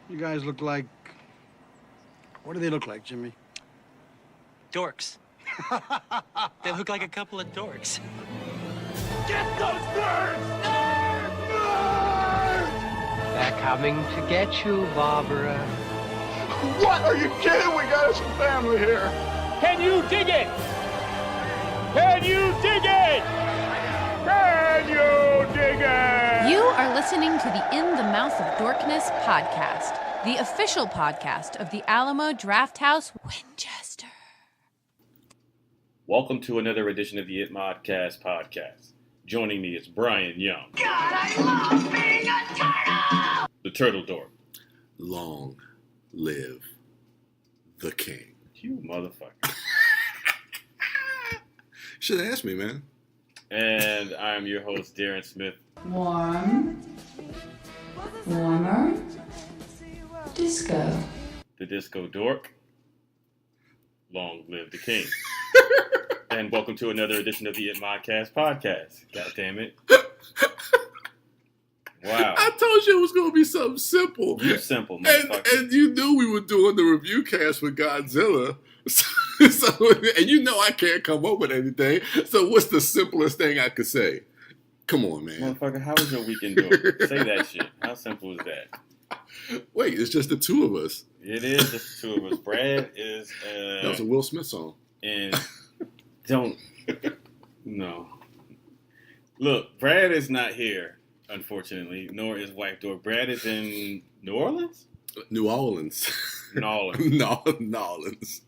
You guys look like... What do they look like, Jimmy? Dorks. They look like a couple of dorks. Get those birds! Nerds! Nerds! They're coming to get you, Barbara. What? Are you kidding? We got us a family here. Can you dig it? Can you dig it? Can you dig it? You are listening to the In the Mouth of Dorkness podcast, the official podcast of the Alamo Drafthouse, Winchester. Welcome to another edition of the It Modcast podcast. Joining me is Brian Young. God, I love being a turtle! The Turtle Dork. Long live the king. You motherfucker. Should have asked me, man. And I am your host, Darren Smith. Warm. Warmer. Disco. The Disco Dork. Long live the king. And welcome to another edition of the It Modcast podcast. God damn it. Wow. I told you it was going to be something simple. You simple, motherfucker. And you knew we were doing the review cast with Godzilla. So, and you know I can't come up with anything. So what's the simplest thing I could say? Come on, man. Motherfucker, how was your weekend doing? Say that shit. How simple is that? Wait, it's just the two of us. It is just the two of us. Brad is... that was a Will Smith song. And don't... No. Look, Brad is not here, unfortunately, nor is Wife Dork. Brad is in New Orleans? New Orleans. New Orleans.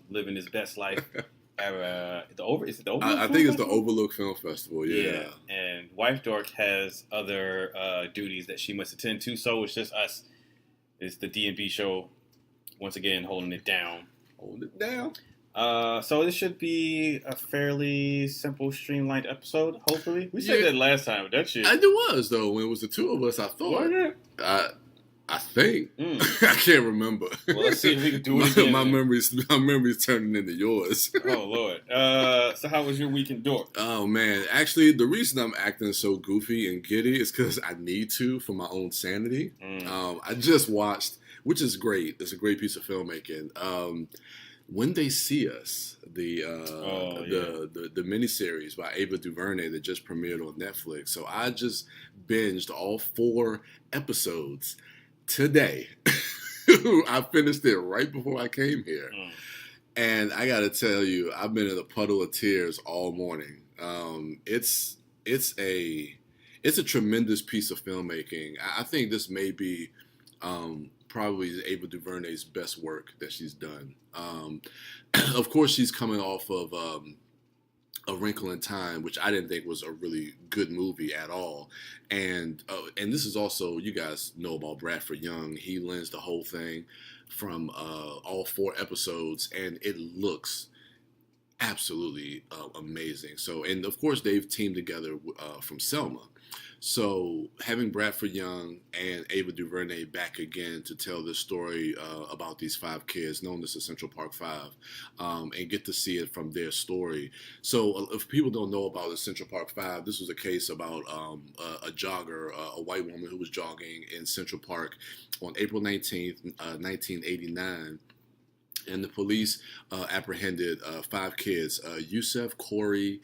Living his best life. Is it the Overlook I think it's the Overlook Film Festival, yeah. And Wife Dork has other duties that she must attend to, so it's just us. It's the D&B show, once again, holding it down. Hold it down. So this should be a fairly simple, streamlined episode, hopefully. We said that last time, but that shit... It was, though. When it was the two of us, I thought... Was it? I think. I can't remember. Well, let's see if we can do it again. My memory's turning into yours. Oh, Lord. So how was your weekend, Dork? Oh, man. Actually, the reason I'm acting so goofy and giddy is because I need to for my own sanity. I just watched, which is great. It's a great piece of filmmaking. When They See Us, the miniseries by Ava Duvernay that just premiered on Netflix. So I just binged all 4 episodes today. I finished it right before I came here. And I got to tell you, I've been in a puddle of tears all morning. It's a tremendous piece of filmmaking. I think this may be probably Ava DuVernay's best work that she's done. Of course, she's coming off of A Wrinkle in Time, which I didn't think was a really good movie at all. And this is also, you guys know about Bradford Young. He lends the whole thing from all 4 episodes, and it looks absolutely amazing. So, and of course, they've teamed together from Selma. So having Bradford Young and Ava DuVernay back again to tell this story about these 5 kids, known as the Central Park 5, and get to see it from their story. So if people don't know about the Central Park 5, this was a case about a jogger, a white woman who was jogging in Central Park on April 19th, 1989. And the police apprehended 5 kids, Yusef, Corey,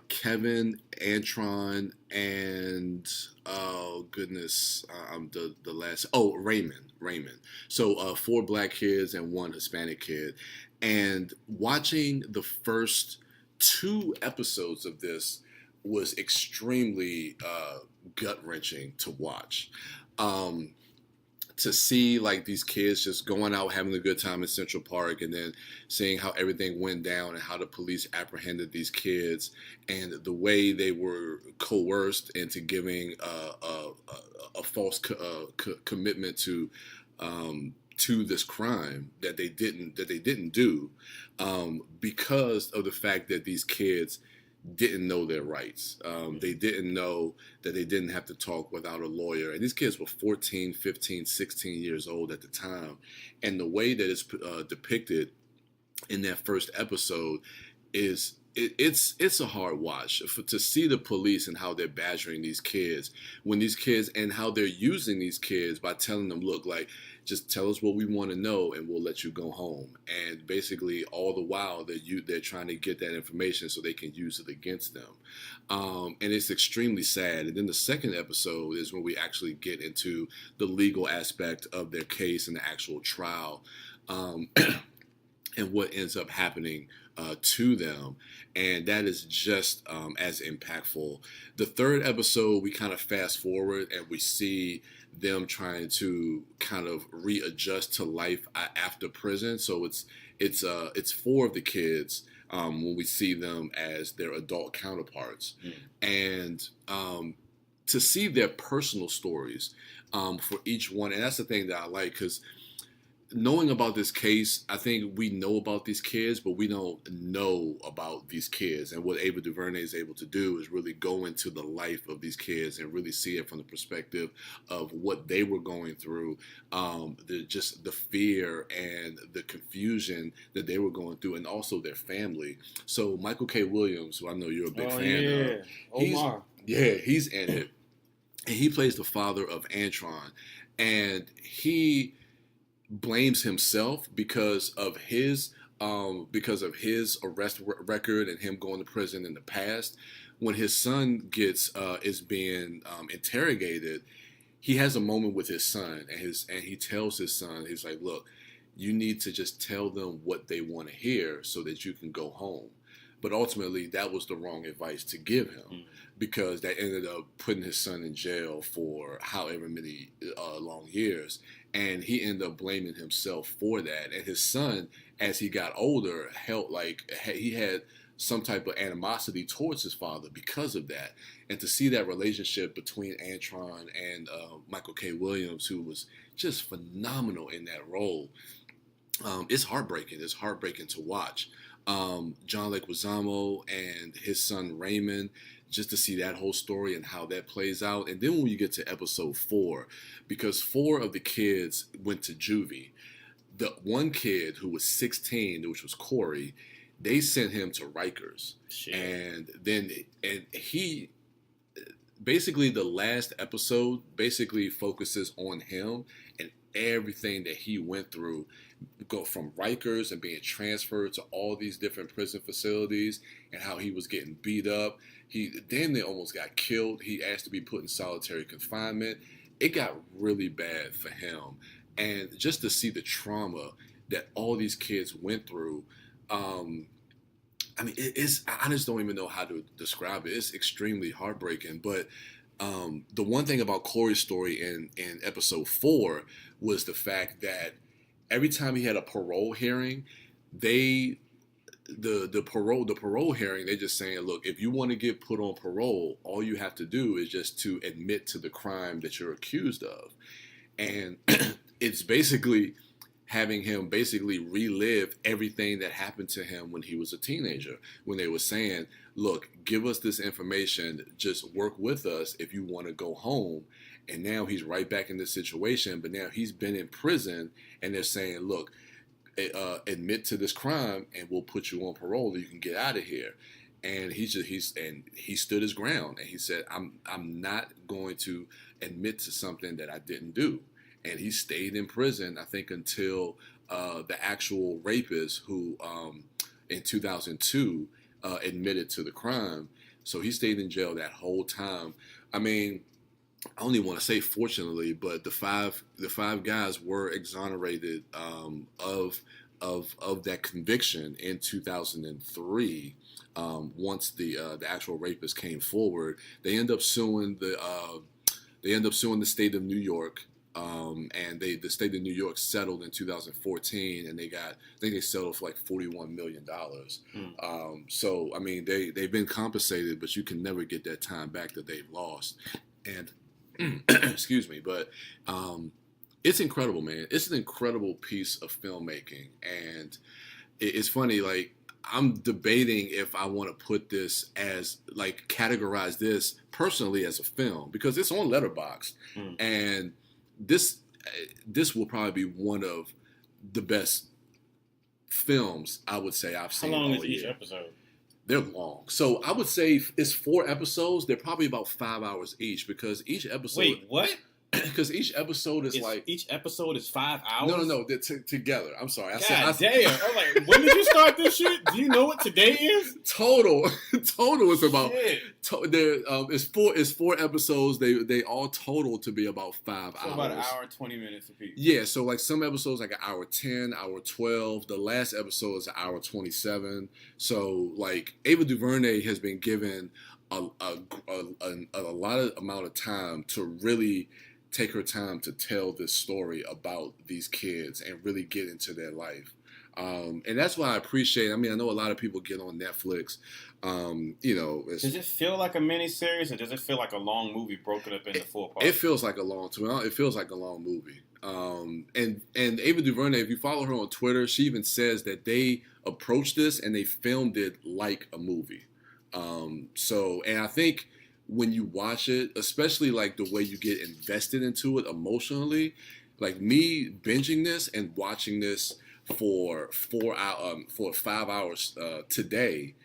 Kevin, Antron, and Raymond. So 4 black kids and 1 Hispanic kid. And watching the first 2 episodes of this was extremely gut-wrenching to watch. To see like these kids just going out having a good time in Central Park, and then seeing how everything went down and how the police apprehended these kids, and the way they were coerced into giving a false commitment to this crime that they didn't do, because of the fact that these kids didn't know their rights. They didn't know that they didn't have to talk without a lawyer. And these kids were 14, 15, 16 years old at the time. And the way that it's depicted in that first episode is it's a hard watch to see the police and how they're badgering these kids and how they're using these kids by telling them, look, like, just tell us what we want to know and we'll let you go home. And basically all the while they're trying to get that information so they can use it against them. And it's extremely sad. And then the second episode is when we actually get into the legal aspect of their case and the actual trial, and what ends up happening to them. And that is just as impactful. The third episode, we kind of fast forward and we see them trying to kind of readjust to life after prison. So it's 4 of the kids when we see them as their adult counterparts. And to see their personal stories for each one. And that's the thing that I like, because knowing about this case, I think we know about these kids, but we don't know about these kids. And what Ava Duvernay is able to do is really go into the life of these kids and really see it from the perspective of what they were going through, the fear and the confusion that they were going through, and also their family. So Michael K. Williams, who I know you're a big fan of, he's in it, and he plays the father of Antron, and he blames himself because of his arrest record and him going to prison in the past. When his son is being interrogated, he has a moment with his son, and he tells his son, he's like, look, you need to just tell them what they want to hear so that you can go home. But ultimately, that was the wrong advice to give him, because that ended up putting his son in jail for however many long years. And he ended up blaming himself for that. And his son, as he got older, felt like he had some type of animosity towards his father because of that. And to see that relationship between Antron and Michael K. Williams, who was just phenomenal in that role, it's heartbreaking. It's heartbreaking to watch. John Leguizamo and his son Raymond, just to see that whole story and how that plays out. And then when you get to episode 4, because 4 of the kids went to juvie, the one kid who was 16, which was Corey, they sent him to Rikers. Shit. And he basically, the last episode basically focuses on him and everything that he went through, go from Rikers and being transferred to all these different prison facilities, and how he was getting beat up. Then they almost got killed. He asked to be put in solitary confinement. It got really bad for him. And just to see the trauma that all these kids went through, I just don't even know how to describe it. It's extremely heartbreaking. But the one thing about Corey's story in episode 4 was the fact that every time he had a parole hearing, the parole hearing, they're just saying, look, if you want to get put on parole, all you have to do is just to admit to the crime that you're accused of. And it's basically having him basically relive everything that happened to him when he was a teenager, when they were saying, look, give us this information, just work with us if you want to go home. And now he's right back in this situation, but now he's been in prison, and they're saying, look, admit to this crime and we'll put you on parole so you can get out of here. And he stood his ground, and he said, I'm not going to admit to something that I didn't do. And he stayed in prison, I think, until the actual rapist, who in 2002 admitted to the crime. So he stayed in jail that whole time. I mean, I don't even want to say fortunately, but the five guys were exonerated of that conviction in 2003. Once the actual rapist came forward, they end up suing the state of New York. And the state of New York settled in 2014, and I think they settled for like $41 million. So I mean, they've been compensated, but you can never get that time back that they've lost. And excuse me, but it's incredible, man. It's an incredible piece of filmmaking, and it's funny. Like, I'm debating if I want to put this as, like, categorize this personally as a film, because it's on Letterboxd, and this will probably be one of the best films I would say I've seen. How long all is each year. episode? They're long. So I would say it's 4 episodes. They're probably about 5 hours each because each episode. Wait, what? Because each episode is like each episode is 5 hours. No. They're together. I'm sorry. God damn! I'm like, when did you start this shit? Do you know what today is? Total is about. Shit. It's 4 episodes. They all total to be about 5 hours. About an hour and 20 minutes apiece. Yeah. So like some episodes like an hour 10, hour 12. The last episode is an hour 27. So like Ava Duvernay has been given a lot of amount of time to really take her time to tell this story about these kids and really get into their life. And that's why I appreciate it. I mean, I know a lot of people get on Netflix. Does it feel like a miniseries or does it feel like a long movie broken up into 4 parts? It feels like a long movie. And Ava DuVernay, if you follow her on Twitter, she even says that they approached this and they filmed it like a movie. And I think when you watch it, especially like the way you get invested into it emotionally, like me binging this and watching this for 5 hours today,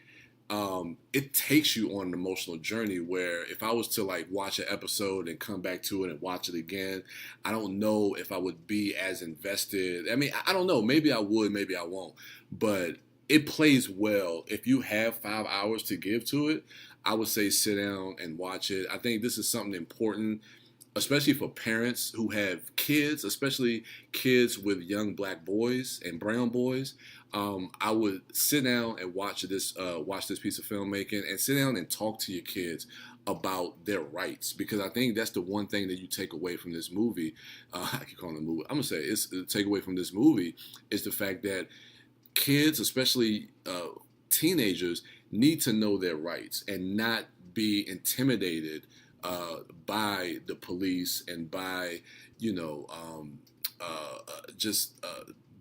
it takes you on an emotional journey where if I was to like watch an episode and come back to it and watch it again, I don't know if I would be as invested. I mean, I don't know. Maybe I would, maybe I won't. But it plays well. If you have 5 hours to give to it, I would say sit down and watch it. I think this is something important, especially for parents who have kids, especially kids with young black boys and brown boys. I would sit down and watch this piece of filmmaking and sit down and talk to your kids about their rights, because I think that's the one thing that you take away from this movie. I keep calling it a movie. I'm gonna say it's the takeaway from this movie is the fact that kids, especially teenagers, need to know their rights and not be intimidated by the police and by the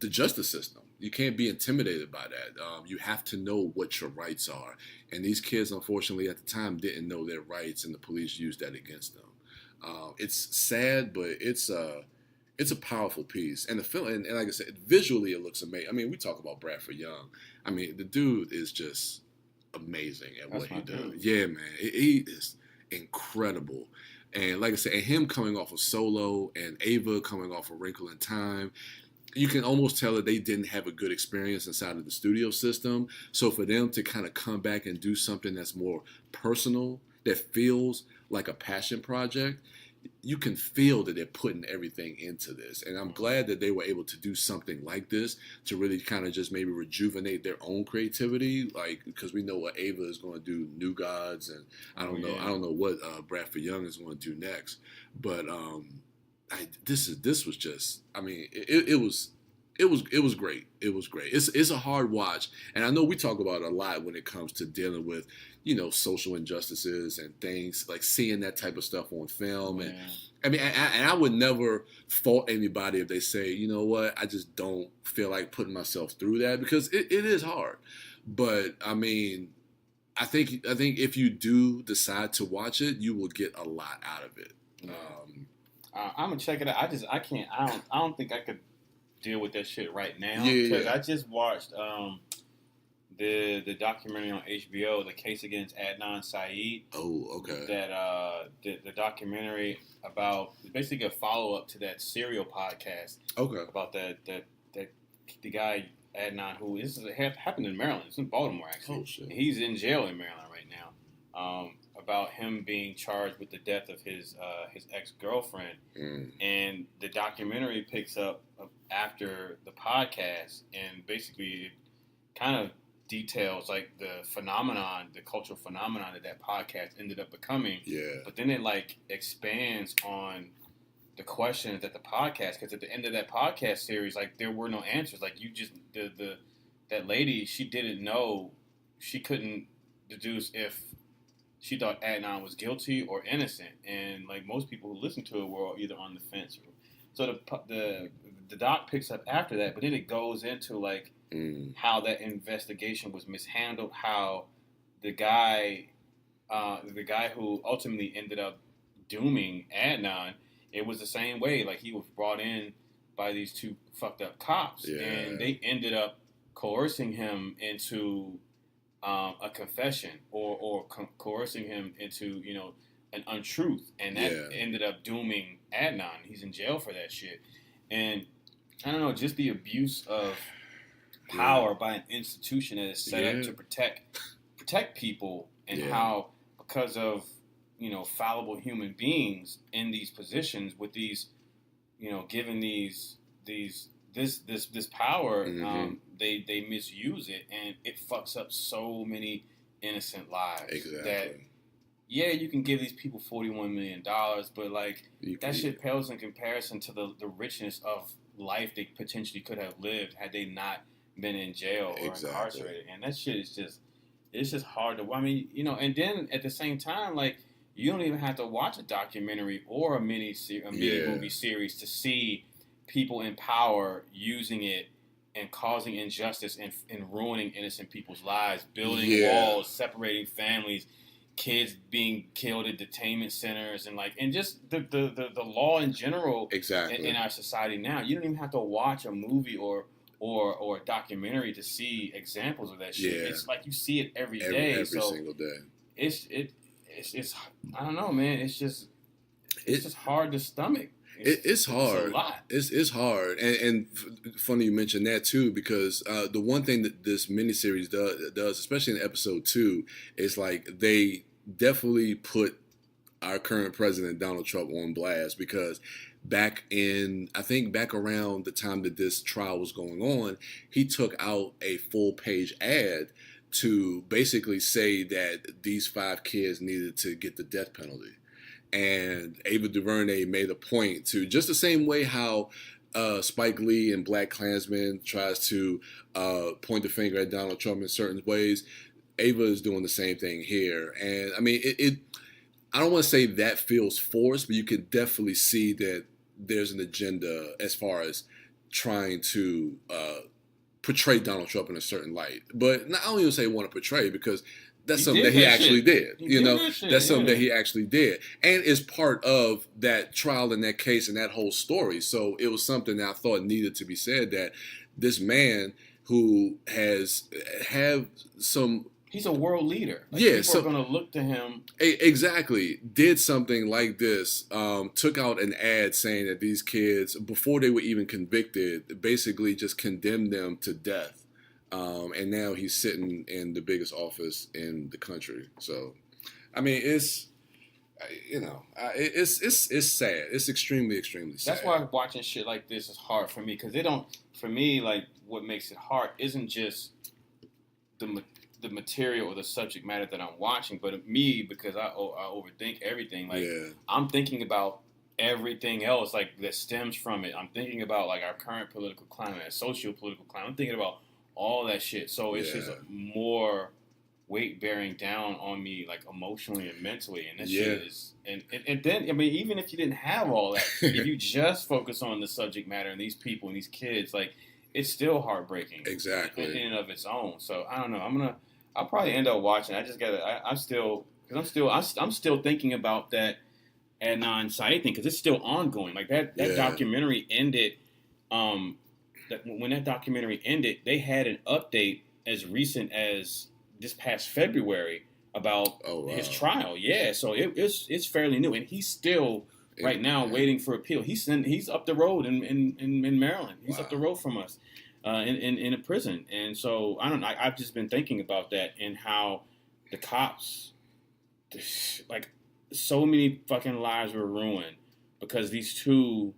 justice system. You can't be intimidated by that. You have to know what your rights are. And these kids, unfortunately, at the time didn't know their rights, and the police used that against them. It's sad, but it's a powerful piece. And the film, and like I said, visually it looks amazing. I mean, we talk about Bradford Young. I mean, the dude is just amazing at what he does. Yeah, man. He is incredible. And like I said, and him coming off of Solo and Ava coming off of Wrinkle in Time, you can almost tell that they didn't have a good experience inside of the studio system. So for them to kind of come back and do something that's more personal, that feels like a passion project, you can feel that they're putting everything into this. And I'm glad that they were able to do something like this to really kind of just maybe rejuvenate their own creativity, like, because we know what Ava is going to do, New Gods, and I don't know what Bradford Young is going to do next. But this was just, I mean, it was great. It was great. It's a hard watch, and I know we talk about it a lot when it comes to dealing with, social injustices and things, like seeing that type of stuff on film. And I mean, I would never fault anybody if they say, you know what, I just don't feel like putting myself through that, because it is hard. But I mean, I think if you do decide to watch it, you will get a lot out of it. I'm gonna check it out. I don't think I could deal with that shit right now, because I just watched the documentary on HBO, The Case Against Adnan Syed. Oh, okay. That the documentary about basically a follow up to that Serial podcast. Okay. About that the guy Adnan, who happened in Maryland. It's in Baltimore actually. Oh shit. He's in jail in Maryland right now. About him being charged with the death of his ex-girlfriend. And the documentary picks up after the podcast, and basically it kind of details like the cultural phenomenon that podcast ended up becoming. Yeah. But then it like expands on the questions that the podcast, because at the end of that podcast series, like there were no answers. Like you just that lady, she didn't know, she couldn't deduce if she thought Adnan was guilty or innocent, and like most people who listen to it were either on the fence. So the doc picks up after that, but then it goes into like how that investigation was mishandled, how the guy who ultimately ended up dooming Adnan, it was the same way. Like he was brought in by these two fucked up cops, and they ended up coercing him into a confession or coercing him into, you know, an untruth, and that ended up dooming Adnan. He's in jail for that shit, and I don't know, just the abuse of power by an institution that is set up to protect people, and how because of, you know, fallible human beings in these positions with these, you know, given this power, they misuse it, and it fucks up so many innocent lives. Exactly. That you can give these people $41 million, but like that shit pales in comparison to the richness of life they potentially could have lived had they not been in jail or incarcerated. And that shit is it's just hard to. I mean, you know, and then at the same time, like, you don't even have to watch a documentary or a mini movie series to see people in power using it and causing injustice and ruining innocent people's lives, building walls, separating families, kids being killed at detainment centers, and just the law in general in our society now. You don't even have to watch a movie or a documentary to see examples of that shit. It's like you see it every day. Every single day. It's I don't know, man. It's just hard to stomach. It's hard. It's a lot. It's hard, and funny you mentioned that too, because the one thing that this miniseries does, especially in episode 2, is like they definitely put our current president Donald Trump on blast, because back around the time that this trial was going on, he took out a full-page ad to basically say that these 5 kids needed to get the death penalty. And Ava Duvernay made a point to, just the same way how Spike Lee in Black Klansman tries to point the finger at Donald Trump in certain ways, Ava is doing the same thing here. And I mean, I don't want to say that feels forced, but you can definitely see that there's an agenda as far as trying to portray Donald Trump in a certain light. But not only say want to portray, because that's something that he actually did. You know, that's something that he actually did, and is part of that trial and that case and that whole story. So it was something that I thought needed to be said, that this man who have some. He's a world leader. Like, people are going to look to him. Exactly. Did something like this. Took out an ad saying that these kids, before they were even convicted, basically just condemned them to death. And now he's sitting in the biggest office in the country. So, I mean, it's sad. It's extremely, extremely sad. That's why watching shit like this is hard for me, because for me, like, what makes it hard isn't just the material or the subject matter that I'm watching, but me, because I overthink everything. Like, I'm thinking about everything else, like, that stems from it. I'm thinking about, like, our current political climate, socio-political climate. I'm thinking about all that shit. So it's just more weight bearing down on me, like, emotionally and mentally. And that shit is, and then, I mean, even if you didn't have all that, if you just focus on the subject matter and these people and these kids, like, it's still heartbreaking. Exactly. In and of its own. So I don't know. I'll probably end up watching. I just gotta. I'm still thinking about that Adnan Syed thing, because it's still ongoing. Like, that documentary ended. When that documentary ended, they had an update as recent as this past February about his trial. Yeah, so it's fairly new, and he's still right now waiting for appeal. He's up the road in Maryland. He's up the road from us. In a prison. And so, I don't know, I've just been thinking about that, and how the cops, like, so many fucking lives were ruined because these two,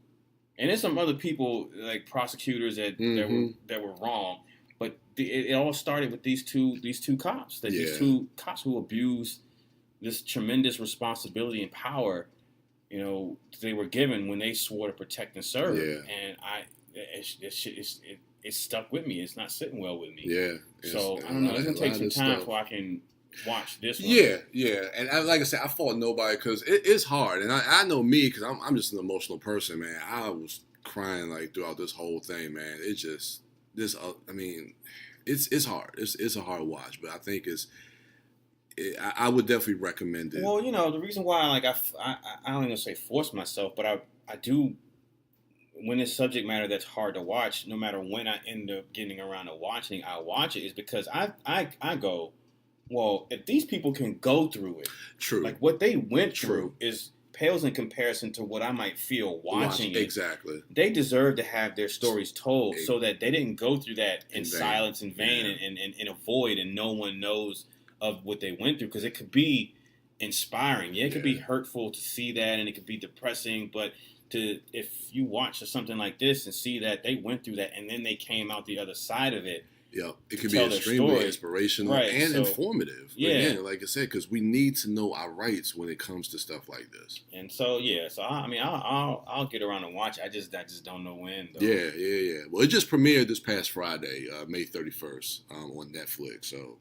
and there's some other people, like prosecutors that were wrong, but it all started with these two cops, these two cops who abused this tremendous responsibility and power, you know, they were given when they swore to protect and serve. And it's stuck with me. It's not sitting well with me. So I don't know. It's gonna take some time before I can watch this one. And like I said, I fault nobody, because it's hard, and I know me, because I'm just an emotional person, man. I was crying, like, throughout this whole thing, man. It's just I mean, it's hard. It's a hard watch, but I think I would definitely recommend it. Well, you know, the reason why, like, I don't even say force myself, but I do. When it's subject matter that's hard to watch, no matter when I end up getting around to watching, I watch it, is because I go well, if these people can go through it, true, like what they went through is pales in comparison to what I might feel watching it. Exactly. They deserve to have their stories told so that they didn't go through that in silence, in vain, and in a void, and no one knows of what they went through. Because it could be inspiring. Yeah, it could be hurtful to see that, and it could be depressing. But if you watch something like this and see that they went through that, and then they came out the other side of it. Yeah, it could be extremely inspirational and informative. Yeah, again, like I said, because we need to know our rights when it comes to stuff like this. And so I'll get around and watch it. I just don't know when. Though. Yeah. Well, it just premiered this past Friday, May 31st, on Netflix. So,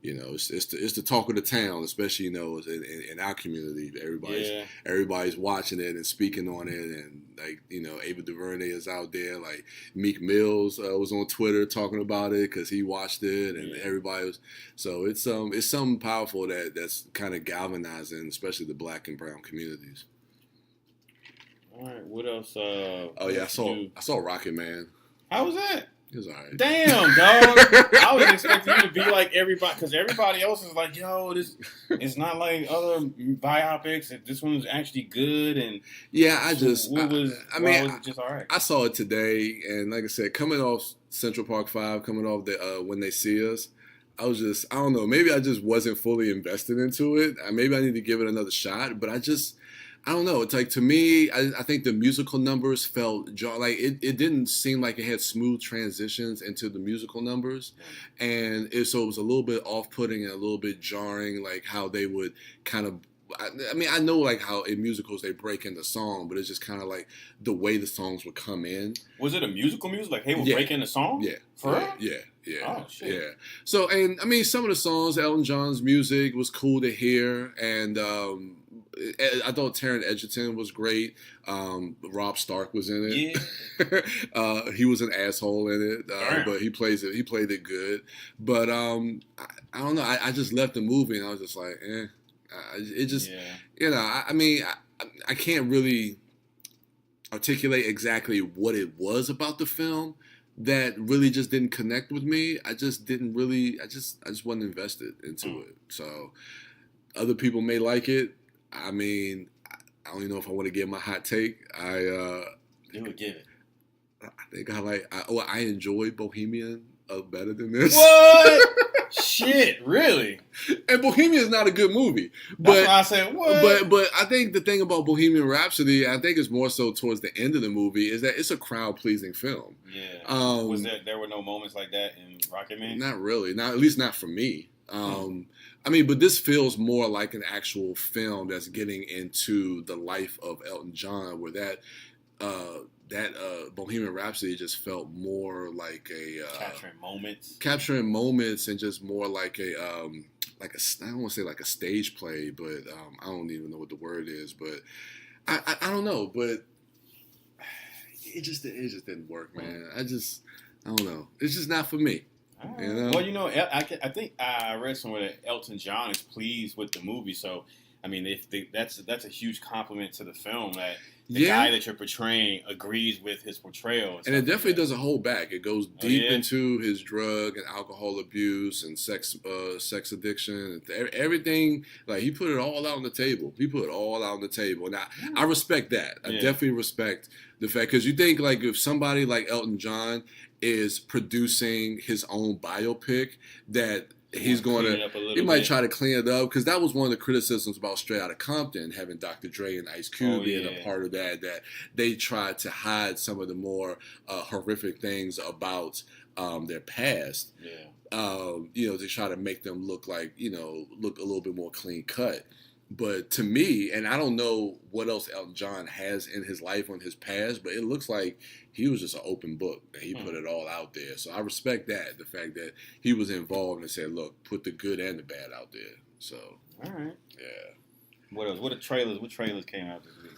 it's the talk of the town, especially in our community. Everybody's watching it and speaking on it, and Ava Duvernay is out there. Like Meek Mills was on Twitter talking about it because he watched it, and everybody was. So it's something powerful that's kind of galvanizing, especially the Black and brown communities. All right, what else? I saw Rocket Man. How was that? It was all right. Damn, dog. I was expecting you to be like everybody, because everybody else is like, yo, this it's not like other biopics. This one was actually good. And I was it just all right? I saw it today, and like I said, coming off Central Park 5, coming off the When They See Us, I don't know, maybe I just wasn't fully invested into it. Maybe I need to give it another shot, but I don't know. It's like, to me, I think the musical numbers felt like it didn't seem like it had smooth transitions into the musical numbers, and so it was a little bit off-putting and a little bit jarring, like how they would kind of. I know like how in musicals they break into song, but it's just kind of like the way the songs would come in. Was it a musical like they would break into song? Yeah, for real? Yeah. Oh shit. Yeah. So, and I mean, some of the songs, Elton John's music was cool to hear, and I thought Taron Egerton was great. Rob Stark was in it. Yeah. He was an asshole in it, but he played it good. But I don't know. I just left the movie and I was just like, eh. It just, I can't really articulate exactly what it was about the film that really just didn't connect with me. I just wasn't invested into it. So other people may like it. I mean, I don't even know if I want to give my hot take. You would give it. I think I enjoy Bohemian better than this. What? Shit, really? And Bohemian is not a good movie. That's why I said what? But I think the thing about Bohemian Rhapsody, I think it's more so towards the end of the movie, is that it's a crowd-pleasing film. Yeah. There were no moments like that in Rocket Man? Not really. At least not for me. But this feels more like an actual film that's getting into the life of Elton John, where that Bohemian Rhapsody just felt more like a capturing moments, and just more like I don't want to say like a stage play, but I don't even know what the word is, but I don't know, but it just didn't work, man. I don't know. It's just not for me. You know? Well, I think I read somewhere that Elton John is pleased with the movie. So, I mean, that's a huge compliment to the film that the guy that you're portraying agrees with his portrayal. And it definitely doesn't hold back. It goes deep into his drug and alcohol abuse and sex addiction and everything. Like, he put it all out on the table. And I respect that. I definitely respect the fact, because you think like if somebody like Elton John is producing his own biopic, that he's going to, he might try to clean it up, because that was one of the criticisms about Straight Outta Compton, having Dr. Dre and Ice Cube being a part of that they tried to hide some of the more horrific things about their past. To try to make them look like, look a little bit more clean cut. But to me, and I don't know what else Elton John has in his life or in his past, but it looks like he was just an open book, and he put it all out there. So I respect that, the fact that he was involved and said, look, put the good and the bad out there. So, all right. Yeah. What else? What trailers came out this week?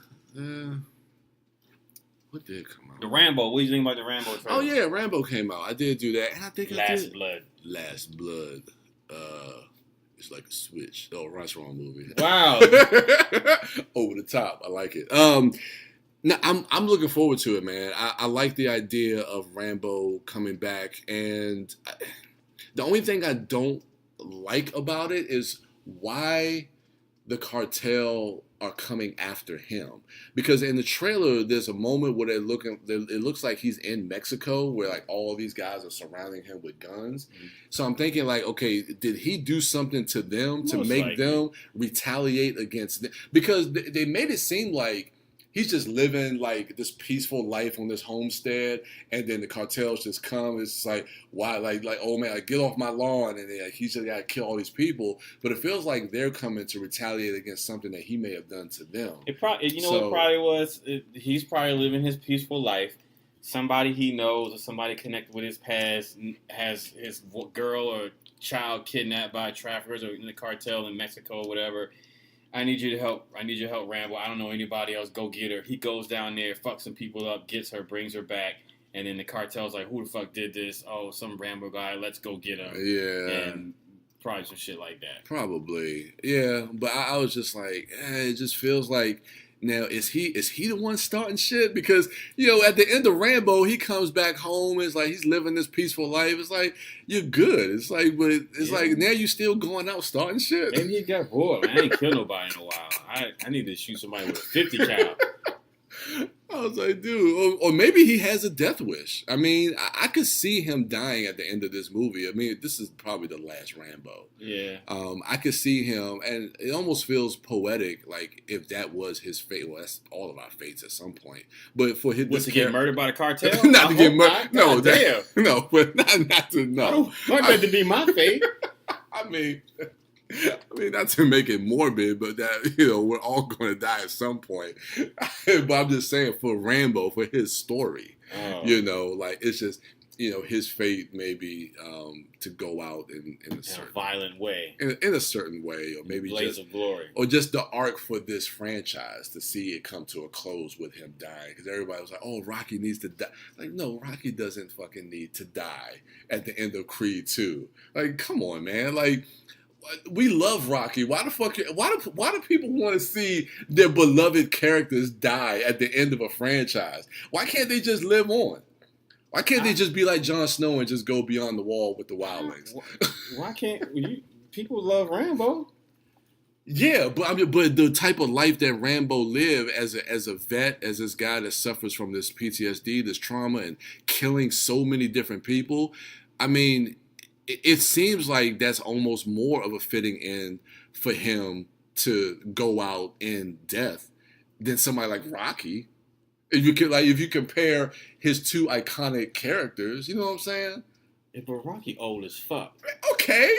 What did come out? The Rambo. What do you think about the Rambo trailer? Oh, yeah, Rambo came out. I did do that. And I think Last Blood. It's like a switch. Oh, that's the wrong movie. Wow. Over the top. I like it. No, I'm looking forward to it, man. I like the idea of Rambo coming back, and the only thing I don't like about it is why the cartel are coming after him. Because in the trailer, there's a moment where it looks like he's in Mexico, where like all these guys are surrounding him with guns. Mm-hmm. So I'm thinking like, okay, did he do something to them to make them retaliate against them? Because they made it seem like he's just living like this peaceful life on this homestead, and then the cartels just come. It's just like, why, like, oh man, like, get off my lawn, and then, like, he's just got to kill all these people. But it feels like they're coming to retaliate against something that he may have done to them. It probably, what it probably was. He's probably living his peaceful life. Somebody he knows or somebody connected with his past has his girl or child kidnapped by traffickers or in the cartel in Mexico or whatever. I need you to help. I need your help, Rambo. I don't know anybody else. Go get her. He goes down there, fucks some people up, gets her, brings her back, and then the cartel's like, who the fuck did this? Oh, some Rambo guy. Let's go get him. Yeah. And probably some shit like that. Probably. Yeah. But I was just like, it just feels like, now, is he the one starting shit? Because, at the end of Rambo, he comes back home. It's like he's living this peaceful life. It's like, you're good. It's like, but it's like, now you still going out starting shit. Maybe he got bored. Man, I ain't killed nobody in a while. I need to shoot somebody with a 50 cal. I was like, dude, or maybe he has a death wish. I mean, I could see him dying at the end of this movie. I mean, this is probably the last Rambo. Yeah. I could see him, and it almost feels poetic, like if that was his fate. Well, that's all of our fates at some point. But for his, was to get murdered by the cartel? Not to get murdered. No, damn. No, but not to no. I don't want that to be my fate. I mean, not to make it morbid, but that, we're all going to die at some point. But I'm just saying, for Rambo, for his story, like, it's just, his fate maybe to go out in a certain violent way, in a certain way, or maybe blaze of glory, or just the arc for this franchise to see it come to a close with him dying. Because everybody was like, "Oh, Rocky needs to die." Like, no, Rocky doesn't fucking need to die at the end of Creed 2. Like, come on, man, like. We love Rocky. Why do people want to see their beloved characters die at the end of a franchise? Why can't they just live on? Why can't they just be like Jon Snow and just go beyond the wall with the wildlings? Why can't people love Rambo? Yeah, but the type of life that Rambo lived as a vet, as this guy that suffers from this PTSD, this trauma, and killing so many different people. I mean, it seems like that's almost more of a fitting end for him to go out in death than somebody like Rocky. If you compare his two iconic characters, you know what I'm saying? Yeah, but Rocky old as fuck. Okay.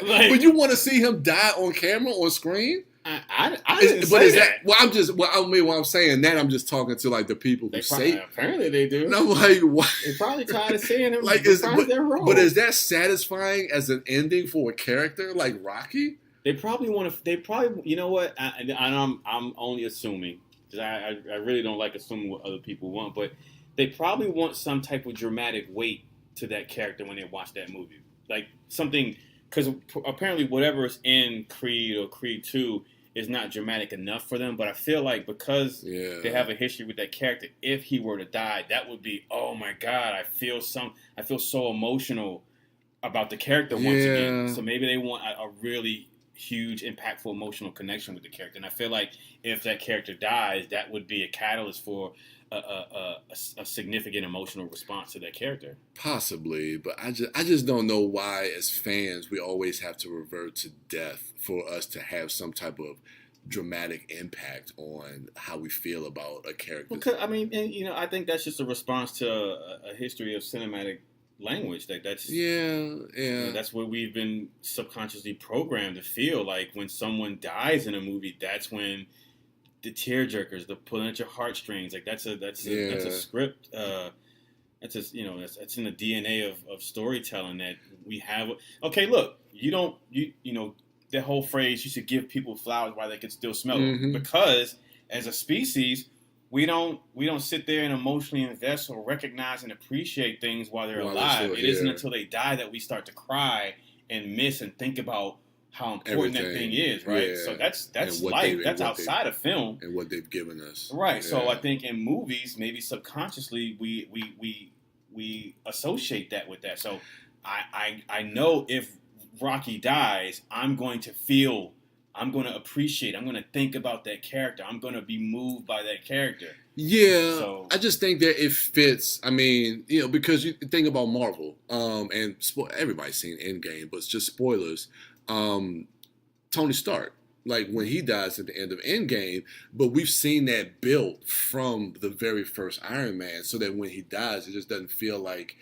But you want to see him die on camera, on screen? I didn't say that. When I'm saying that, I'm just talking to like the people who say. Apparently they do. And I'm like, what? They're probably tired of seeing him. But is that satisfying as an ending for a character like Rocky? They probably want to. They probably, you know what? I'm only assuming, because I really don't like assuming what other people want, but they probably want some type of dramatic weight to that character when they watch that movie, like something. Because apparently whatever's in Creed or Creed 2 is not dramatic enough for them. But I feel like because they have a history with that character, if he were to die, that would be, oh my God, I feel so emotional about the character once again. So maybe they want a really huge, impactful, emotional connection with the character. And I feel like if that character dies, that would be a catalyst for a significant emotional response to that character. Possibly, but I just don't know why, as fans, we always have to revert to death for us to have some type of dramatic impact on how we feel about a character. Because, I mean, and, I think that's just a response to a history of cinematic language. That's that's what we've been subconsciously programmed to feel like when someone dies in a movie. That's when the tearjerkers, the pulling at your heartstrings, like that's a script. That's that's in the DNA of storytelling that we have. Okay, look, that whole phrase, you should give people flowers while they can still smell them, because as a species, we don't sit there and emotionally invest or recognize and appreciate things while they're alive. It isn't until they die that we start to cry and miss and think about how important that thing is, right? Yeah. So that's life. That's outside of film and what they've given us, right? Yeah. So I think in movies, maybe subconsciously we associate that with that. So I know if Rocky dies, I'm going to feel, I'm going to appreciate, I'm going to think about that character. I'm going to be moved by that character. Yeah, so, I just think that it fits. I mean, because you think about Marvel, and everybody's seen Endgame, but it's just spoilers. Tony Stark, like when he dies at the end of Endgame, but we've seen that built from the very first Iron Man, so that when he dies, it just doesn't feel like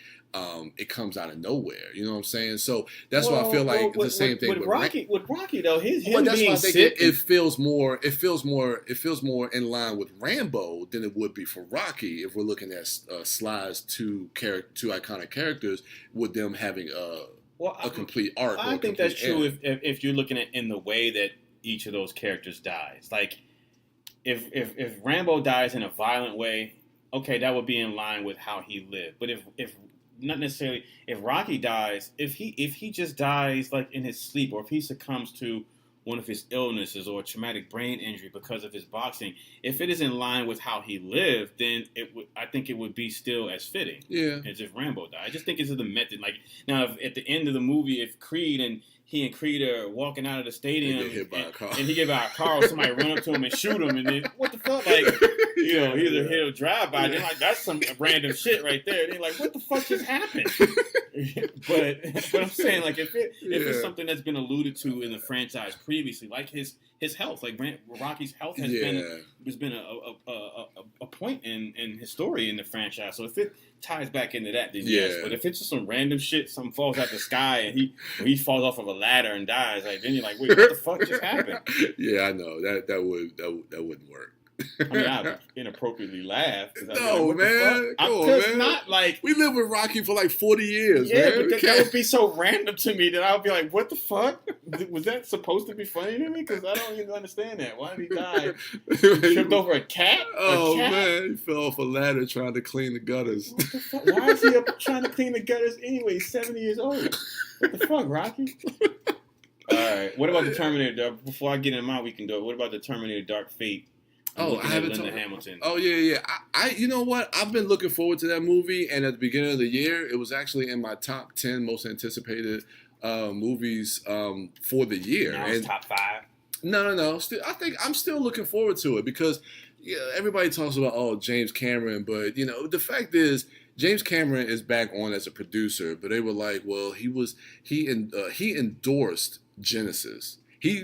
it comes out of nowhere. You know what I'm saying? So that's why I feel like the same thing with Rocky. With Rocky though, him that's being why I think sick, it feels more in line with Rambo than it would be for Rocky if we're looking at Sly's two iconic characters with them having a complete arc. I think that's true if you're looking at in the way that each of those characters dies. Like if Rambo dies in a violent way, okay, that would be in line with how he lived. But if not necessarily, if Rocky dies, if he just dies like in his sleep, or if he succumbs to one of his illnesses or a traumatic brain injury because of his boxing, if it is in line with how he lived, then I think it would be still as fitting as if Rambo died. I just think it's the method. Like now, if at the end of the movie, if he and Creed are walking out of the stadium and he get by a car, or somebody run up to him and shoot him, and then what the fuck, like either he'll drive by, then like that's some random shit right there. And they're like, what the fuck just happened? but I'm saying, like if it's something that's been alluded to in the franchise previously, like his health, like Rocky's health has been a point in his story in the franchise. So if it ties back into that, then yes. But if it's just some random shit, something falls out the sky and he falls off of a ladder and dies, like then you're like, wait, what the fuck just happened? Yeah, I know that wouldn't work. I mean, I inappropriately laughed. No, man. Come on, man. Not like we lived with Rocky for like 40 years. Yeah, man. But that would be so random to me that I would be like, "What the fuck? Was that supposed to be funny to me? Because I don't even understand that. Why did he die? He tripped over a cat? Oh man, he fell off a ladder trying to clean the gutters. What the fuck? Why is he up trying to clean the gutters anyway? He's 70 years old. What the fuck, Rocky? All right. What about the Terminator? Before I get in my weekend, though, what about the Terminator Dark Fate? I haven't Linda Hamilton. Oh yeah. I you know what? I've been looking forward to that movie, and at the beginning of the year, it was actually in my top 10 most anticipated movies for the year. Now it's top 5. No. I think I'm still looking forward to it because everybody talks about James Cameron, but the fact is James Cameron is back on as a producer, but they were like, well, he endorsed Genesis. He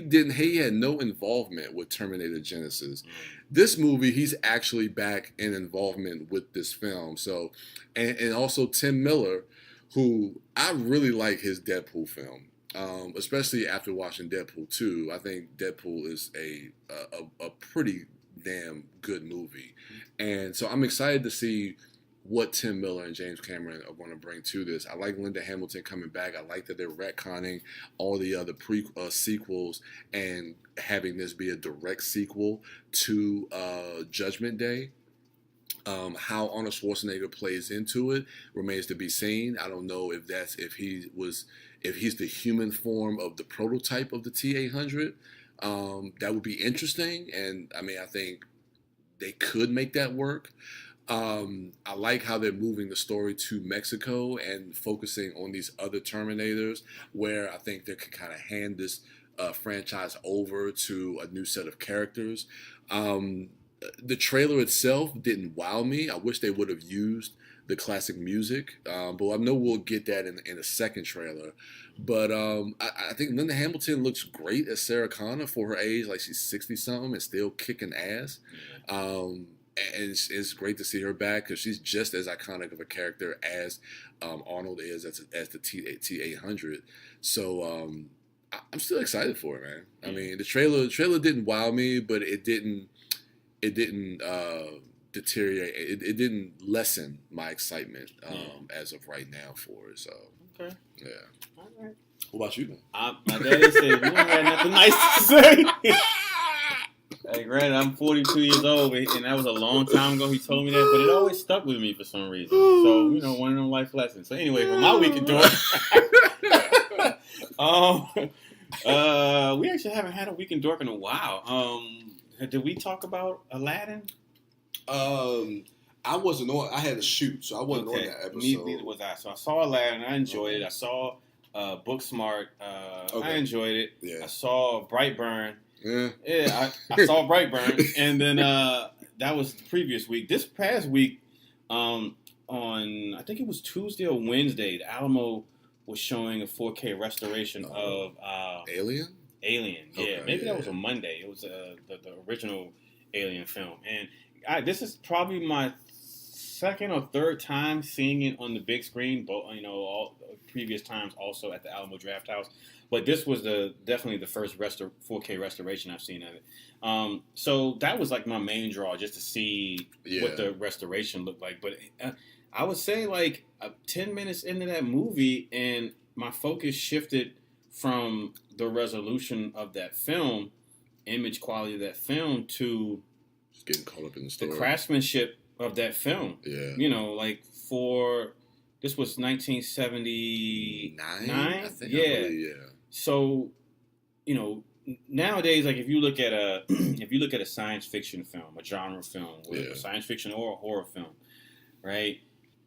had no involvement with Terminator Genesis. This movie, he's actually back in involvement with this film. So, and also Tim Miller, who I really like his Deadpool film, especially after watching Deadpool 2. I think Deadpool is a pretty damn good movie. And so I'm excited to see what Tim Miller and James Cameron are going to bring to this. I like Linda Hamilton coming back. I like that they're retconning all the other sequels and having this be a direct sequel to Judgment Day. How Arnold Schwarzenegger plays into it remains to be seen. I don't know if he's the human form of the prototype of the T-800. That would be interesting, and I mean, I think they could make that work. I like how they're moving the story to Mexico and focusing on these other Terminators, where I think they could kind of hand this franchise over to a new set of characters. The trailer itself didn't wow me. I wish they would have used the classic music, but I know we'll get that in a second trailer. But I think Linda Hamilton looks great as Sarah Connor for her age, like she's 60-something and still kicking ass. And it's great to see her back because she's just as iconic of a character as Arnold is as the T-800. So I'm still excited for it, man. I mean, the trailer didn't wow me, but it didn't deteriorate. It didn't lessen my excitement as of right now for it. So okay, yeah. All right. What about you, man? My daddy said you don't have nothing nice to say. Hey, granted, I'm 42 years old, and that was a long time ago he told me that, but it always stuck with me for some reason. So, one of them life lessons. So anyway, for my weekend dork, we actually haven't had a weekend dork in a while. Did we talk about Aladdin? I wasn't on. I had to shoot, so I wasn't on that episode. Neither was I. So I saw Aladdin. I enjoyed it. I saw Booksmart. Okay. I enjoyed it. Yeah. I saw Brightburn. Yeah. I saw Brightburn, and then that was the previous week. This past week, on I think it was Tuesday or Wednesday, the Alamo was showing a 4K restoration of Alien. Alien, yeah. Okay, Maybe yeah. that was a Monday. It was the original Alien film, and this is probably my second or third time seeing it on the big screen. But all previous times also at the Alamo Drafthouse. But this was definitely the first 4K restoration I've seen of it. So that was like my main draw, just to see what the restoration looked like. But I would say like 10 minutes into that movie, and my focus shifted from the resolution of that film, image quality of that film, to just getting caught up in the story, the craftsmanship of that film. Yeah. Like this was 1979. I think. Yeah. I believe, yeah. So, nowadays, like if you look at a science fiction film, a genre film, a science fiction or a horror film, right?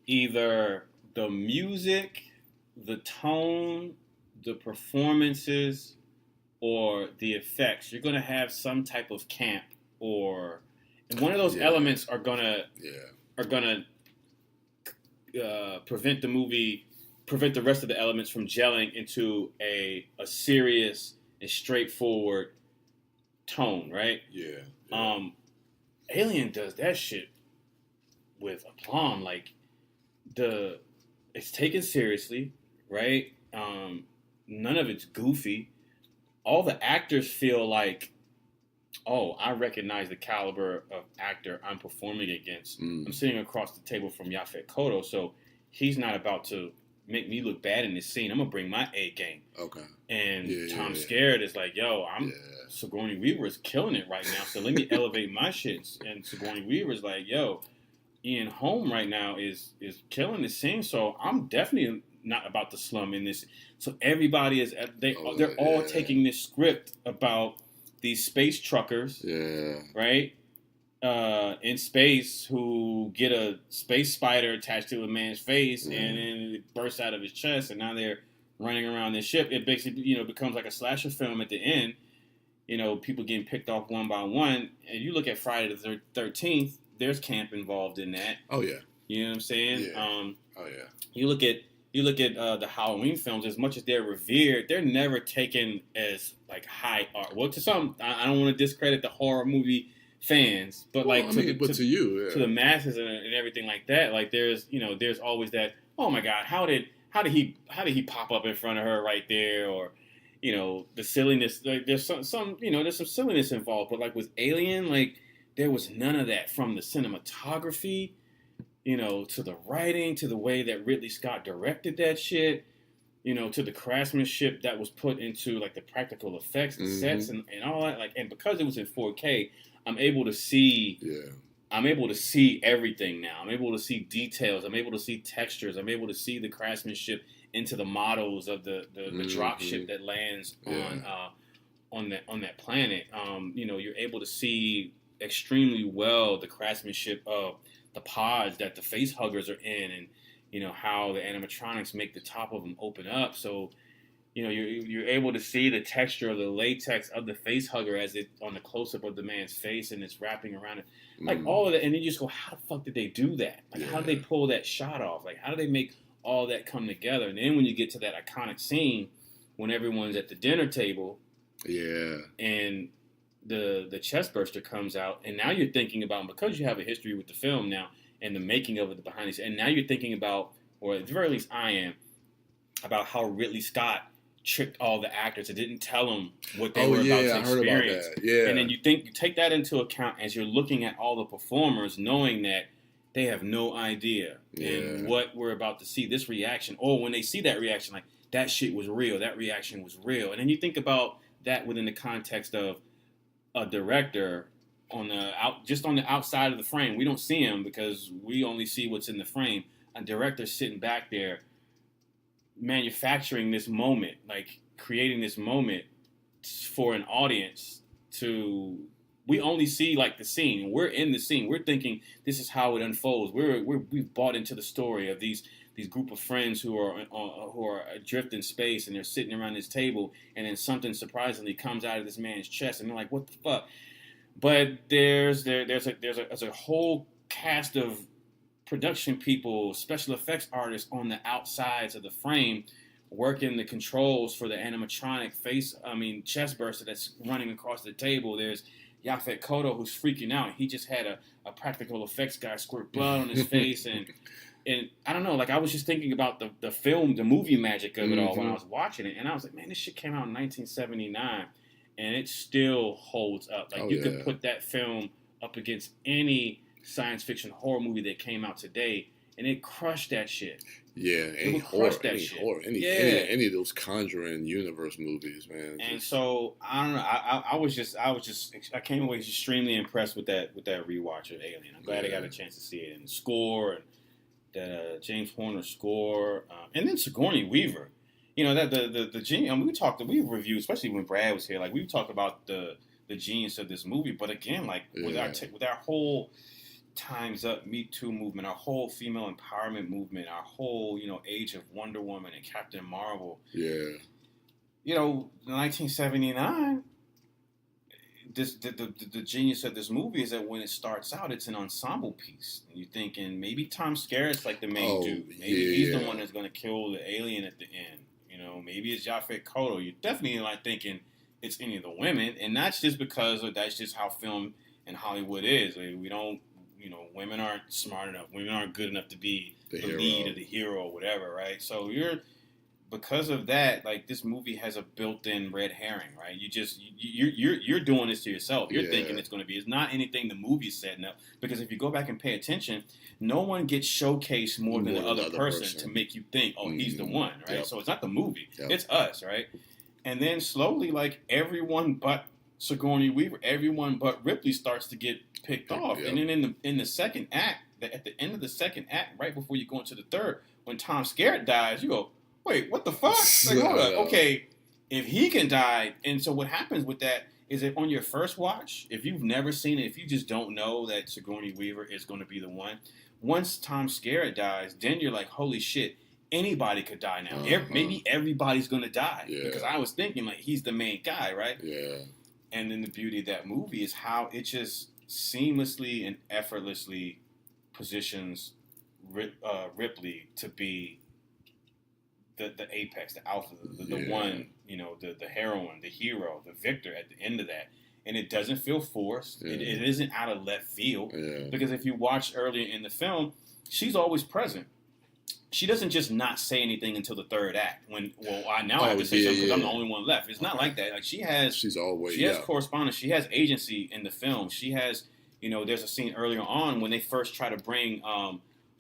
Either the music, the tone, the performances, or the effects, you're gonna have some type of camp, and one of those elements are gonna prevent the rest of the elements from gelling into a serious and straightforward tone, right? Yeah. Alien does that shit with aplomb. Like it's taken seriously, right? None of it's goofy. All the actors feel like, oh, I recognize the caliber of actor I'm performing against. I'm sitting across the table from Yaphet Kotto, so he's not about to make me look bad in this scene. I'm gonna bring my A game. Okay. And Tom Skerritt is like, yo, Sigourney Weaver is killing it right now, so let me elevate my shits. And Sigourney Weaver's like, yo, Ian Holm right now is killing the scene, so I'm definitely not about to slum in this. So everybody is they're all taking this script about these space truckers, right? In space, who get a space spider attached to a man's face, and then it bursts out of his chest, and now they're running around this ship. It basically, becomes like a slasher film at the end. People getting picked off one by one. And you look at Friday the 13th, there's camp involved in that. Oh yeah. You know what I'm saying? Yeah. You look at the Halloween films. As much as they're revered, they're never taken as like high art. Well, to some, I don't want to discredit the horror movie fans, but to you, to the masses and everything like that, like there's always that, oh my God, how did he pop up in front of her right there, or the silliness. Like there's some silliness involved, but like with Alien, like there was none of that, from the cinematography, to the writing, to the way that Ridley Scott directed that shit, to the craftsmanship that was put into like the practical effects, the sets, and all that. Like, and because it was in 4K, I'm able to see everything now. I'm able to see details. I'm able to see textures. I'm able to see the craftsmanship into the models of the drop ship that lands on that planet. You're able to see extremely well the craftsmanship of the pods that the face huggers are in, and how the animatronics make the top of them open up. So you're able to see the texture of the latex of the face hugger as it on the close up of the man's face, and it's wrapping around it, like all of that. And then you just go, how the fuck did they do that? Like, how did they pull that shot off? Like, how do they make all that come together? And then when you get to that iconic scene when everyone's at the dinner table, and the chest burster comes out, and now you're thinking about, because you have a history with the film now and the making of it, the behind the scenes, and now you're thinking about, or at the very least I am, about how Ridley Scott tricked all the actors and didn't tell them what they were about to experience. I heard about that. Yeah. And then you take that into account as you're looking at all the performers, knowing that they have no idea in what we're about to see. This reaction, or when they see that reaction, like, that shit was real. That reaction was real. And then you think about that within the context of a director on the outside of the frame. We don't see him because we only see what's in the frame. A director sitting back there manufacturing this moment, like creating this moment for an audience to we only see like the scene. We're in the scene. We're thinking this is how it unfolds. We've bought into the story of these group of friends who are adrift in space, and they're sitting around this table, and then something surprisingly comes out of this man's chest, and they're like, "What the fuck?" But there's a whole cast of production people, special effects artists on the outsides of the frame, working the controls for the animatronic chest burster that's running across the table. There's Yaphet Kotto, who's freaking out. He just had a practical effects guy squirt blood on his face, and I don't know, like I was just thinking about the movie magic of it all when I was watching it, and I was like, man, this shit came out in 1979, and it still holds up. Like you could put that film up against any science fiction horror movie that came out today, and it crushed that shit. Yeah, any horror, any of those Conjuring universe movies, man. And so I don't know. I came away extremely impressed with that rewatch of Alien. I'm glad I got a chance to see it, and the score, and the James Horner score, and then Sigourney Weaver. You know that the genius. I mean, we reviewed, especially when Brad was here. Like we talked about the genius of this movie, but again, like with our whole Time's Up, Me Too movement, our whole female empowerment movement, our whole, age of Wonder Woman and Captain Marvel. Yeah. 1979, the genius of this movie is that when it starts out, it's an ensemble piece. And you're thinking, maybe Tom Skerritt's like the main dude. Maybe he's the one that's going to kill the alien at the end. Maybe it's Yaphet Kotto. You're definitely like thinking it's any of the women. And that's just because that's just how film and Hollywood is. We don't... women aren't smart enough. Women aren't good enough to be the lead or the hero or whatever, right? So because of that, like this movie has a built-in red herring, right? You're doing this to yourself. You're thinking it's going to be. It's not anything the movie's setting up, because if you go back and pay attention, no one gets showcased more than the other person to make you think, oh, he's the one, right? Yep. So it's not the movie. Yep. It's us, right? And then slowly, like everyone but Sigourney Weaver, everyone but Ripley starts to get picked off. Yep. And then in the second act, at the end of the second act, right before you go into the third, when Tom Skerritt dies, you go, wait, what the fuck? Like, hold up. Okay, if he can die, and so what happens with that is that on your first watch, if you've never seen it, if you just don't know that Sigourney Weaver is going to be the one, once Tom Skerritt dies, then you're like, holy shit, anybody could die now. Maybe everybody's going to die. Yeah. Because I was thinking, like, he's the main guy, right? Yeah. And then the beauty of that movie is how it just seamlessly and effortlessly positions Ripley to be the apex, the alpha, the one, the heroine, the hero, the victor at the end of that. And it doesn't feel forced. Yeah. It isn't out of left field. Yeah. Because if you watch earlier in the film, she's always present. She doesn't just not say anything until the third act. I have to say something because I'm the only one left. It's not like that. Like she has correspondence. She has agency in the film. She has, there's a scene earlier on when they first try to bring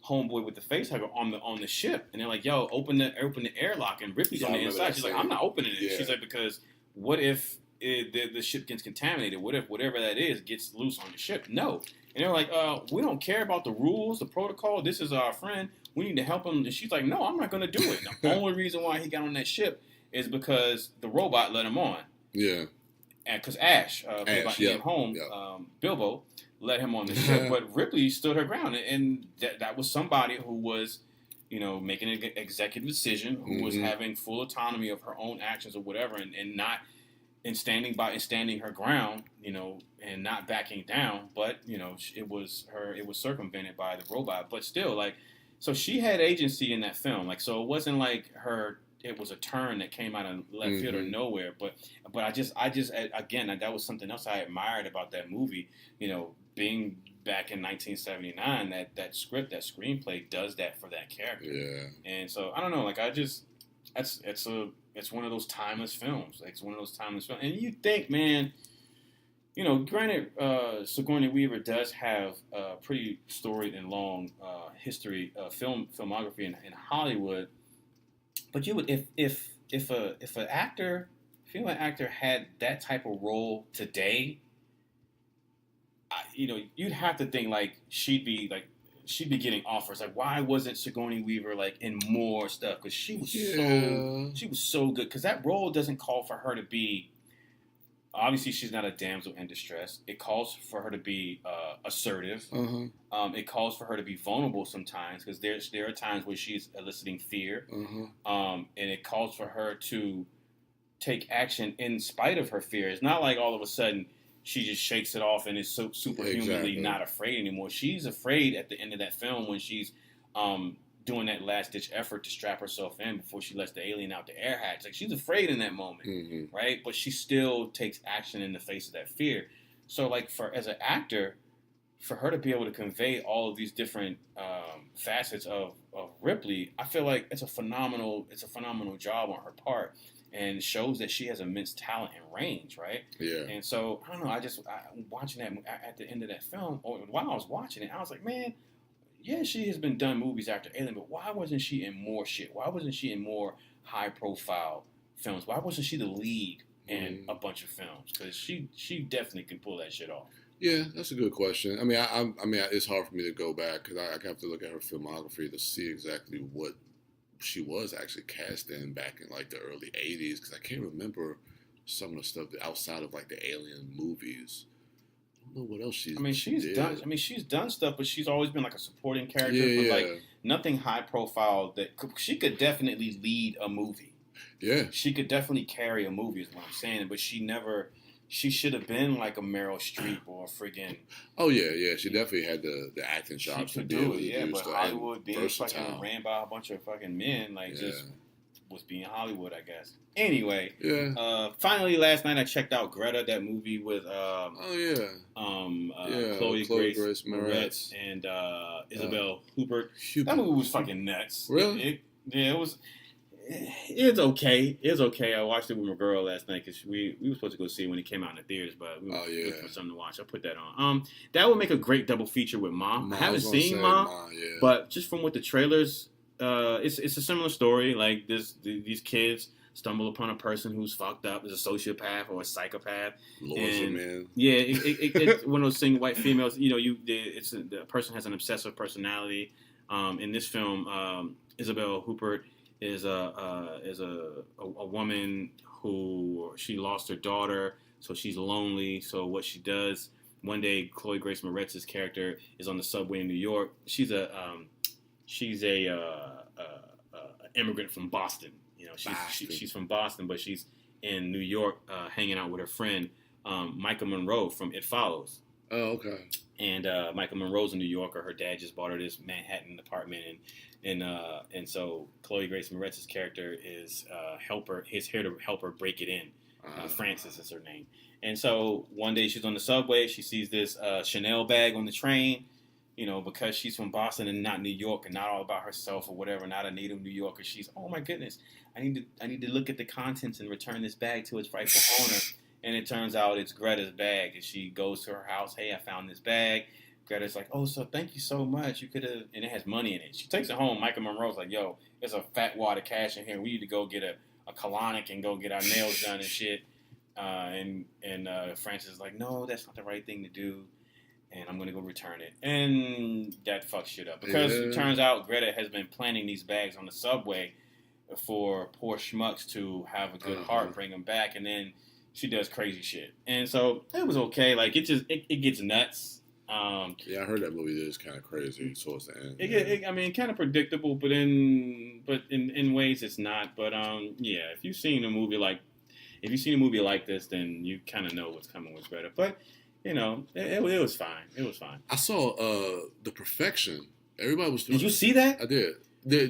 homeboy with the face hugger on the ship, and they're like, "Yo, open the airlock," and Ripley's on the inside. She's like, "I'm not opening it." Yeah. She's like, "Because what if the ship gets contaminated? What if whatever that is gets loose on the ship?" No, and they're like, "We don't care about the rules, the protocol. This is our friend. We need to help him." And she's like, "No, I'm not going to do it." The only reason why he got on that ship is because the robot let him on. Yeah, because Ash, played by Ian Holm, Bilbo, let him on the ship, but Ripley stood her ground, and that was somebody who was, making an executive decision, who was having full autonomy of her own actions or whatever, and standing her ground, and not backing down. But it was circumvented by the robot. But still, like, so she had agency in that film. Like, so it wasn't like it was a turn that came out of left field or nowhere. But I just again, that was something else I admired about that movie. Being back in 1979, that script, that screenplay does that for that character. Yeah. And so I don't know, like it's one of those timeless films. And you think, man, granted, Sigourney Weaver does have a pretty storied and long history of filmography in Hollywood. But you would, if an female actor had that type of role today, you'd have to think like she'd be getting offers. Like, why wasn't Sigourney Weaver like in more stuff? Because she was so good. Because that role doesn't call for her to be obviously she's not a damsel in distress. It calls for her to be assertive. It calls for her to be vulnerable sometimes because there are times where she's eliciting fear. And it calls for her to take action in spite of her fear. It's not like all of a sudden she just shakes it off and is so superhumanly not afraid anymore. She's afraid at the end of that film when she's doing that last-ditch effort to strap herself in before she lets the alien out the air hatch. Like, she's afraid in that moment, right? But she still takes action in the face of that fear. So, like, as an actor, for her to be able to convey all of these different facets of Ripley, I feel like it's a phenomenal job on her part, and shows that she has immense talent and range, right? Yeah. And so, I don't know, I watching that at the end of that film, or while I was watching it, I was like, man, yeah, she has been done movies after Alien, but why wasn't she in more shit? Why wasn't she in more high-profile films? Why wasn't she the lead in a bunch of films? Because she definitely can pull that shit off. Yeah, that's a good question. I mean, I mean, it's hard for me to go back because I have to look at her filmography to see exactly what she was actually cast in back in like the early '80s. Because I can't remember some of the stuff outside of like the Alien movies. I don't know what else she's done. She's done stuff, but she's always been like a supporting character. But like nothing high profile. That she could definitely lead a movie. Yeah, she could definitely carry a movie. Is what I'm saying. But she never. She should have been like a Meryl Streep or a friggin'. Oh yeah. She definitely had the acting chops to do it. Yeah, but Hollywood being fucking ran by a bunch of fucking men, like just was being Hollywood, I guess. Anyway, finally last night I checked out Greta, that movie with Chloe Grace Moretz and Isabelle Huppert. That movie was fucking nuts. Really? It was. It's okay. It's okay. I watched it with my girl last night because we were supposed to go see it when it came out in the theaters, but we were looking for something to watch. I put that on. That would make a great double feature with Mom. I haven't seen Mom, but just from what the trailers, it's a similar story. Like these kids stumble upon a person who's fucked up, is a sociopath or a psychopath. Man. Yeah, it's one of those things. White females, the person has an obsessive personality. In this film, Isabelle Huppert is a woman who she lost her daughter, so she's lonely. So what she does one day, Chloe Grace Moretz's character is on the subway in New York. She's a immigrant from Boston. She's from Boston, but she's in New York hanging out with her friend Micah Monroe from It Follows. Oh, okay. And Micah Monroe's a New Yorker. Her dad just bought her this Manhattan apartment, and so Chloe Grace Moretz's character is here to help her break it in. Frances is her name. And so one day she's on the subway. She sees this Chanel bag on the train. Because she's from Boston and not New York and not all about herself or whatever, not a native New Yorker. She's, oh my goodness, I need to look at the contents and return this bag to its rightful owner. And it turns out it's Greta's bag. And she goes to her house. Hey, I found this bag. Greta's like, oh, so thank you so much. You could have, and it has money in it. She takes it home. Micah Monroe's like, yo, there's a fat wad of cash in here. We need to go get a colonic and go get our nails done and shit. And Frances is like, no, that's not the right thing to do. And I'm going to go return it. And that fucks shit up. Because it turns out Greta has been planting these bags on the subway for poor schmucks to have a good heart, bring them back. And then she does crazy shit. And so it was okay. Like, it gets nuts. I heard that movie is kind of crazy towards the end. Kind of predictable, but in ways it's not. But, if you've seen a movie like this, then you kind of know what's coming with Greta. But, it was fine. It was fine. I saw The Perfection. Everybody was. Did you see that? I did.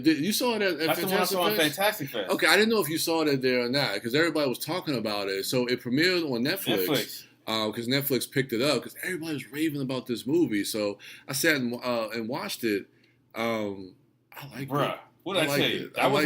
You saw it at That's Fantastic the one I saw Fest? at Fantastic Fest. Okay, I didn't know if you saw it there or not because everybody was talking about it. So it premiered on Netflix. Because Netflix picked it up because everybody was raving about this movie. So I sat and watched it. I liked it. What did I tell you? That was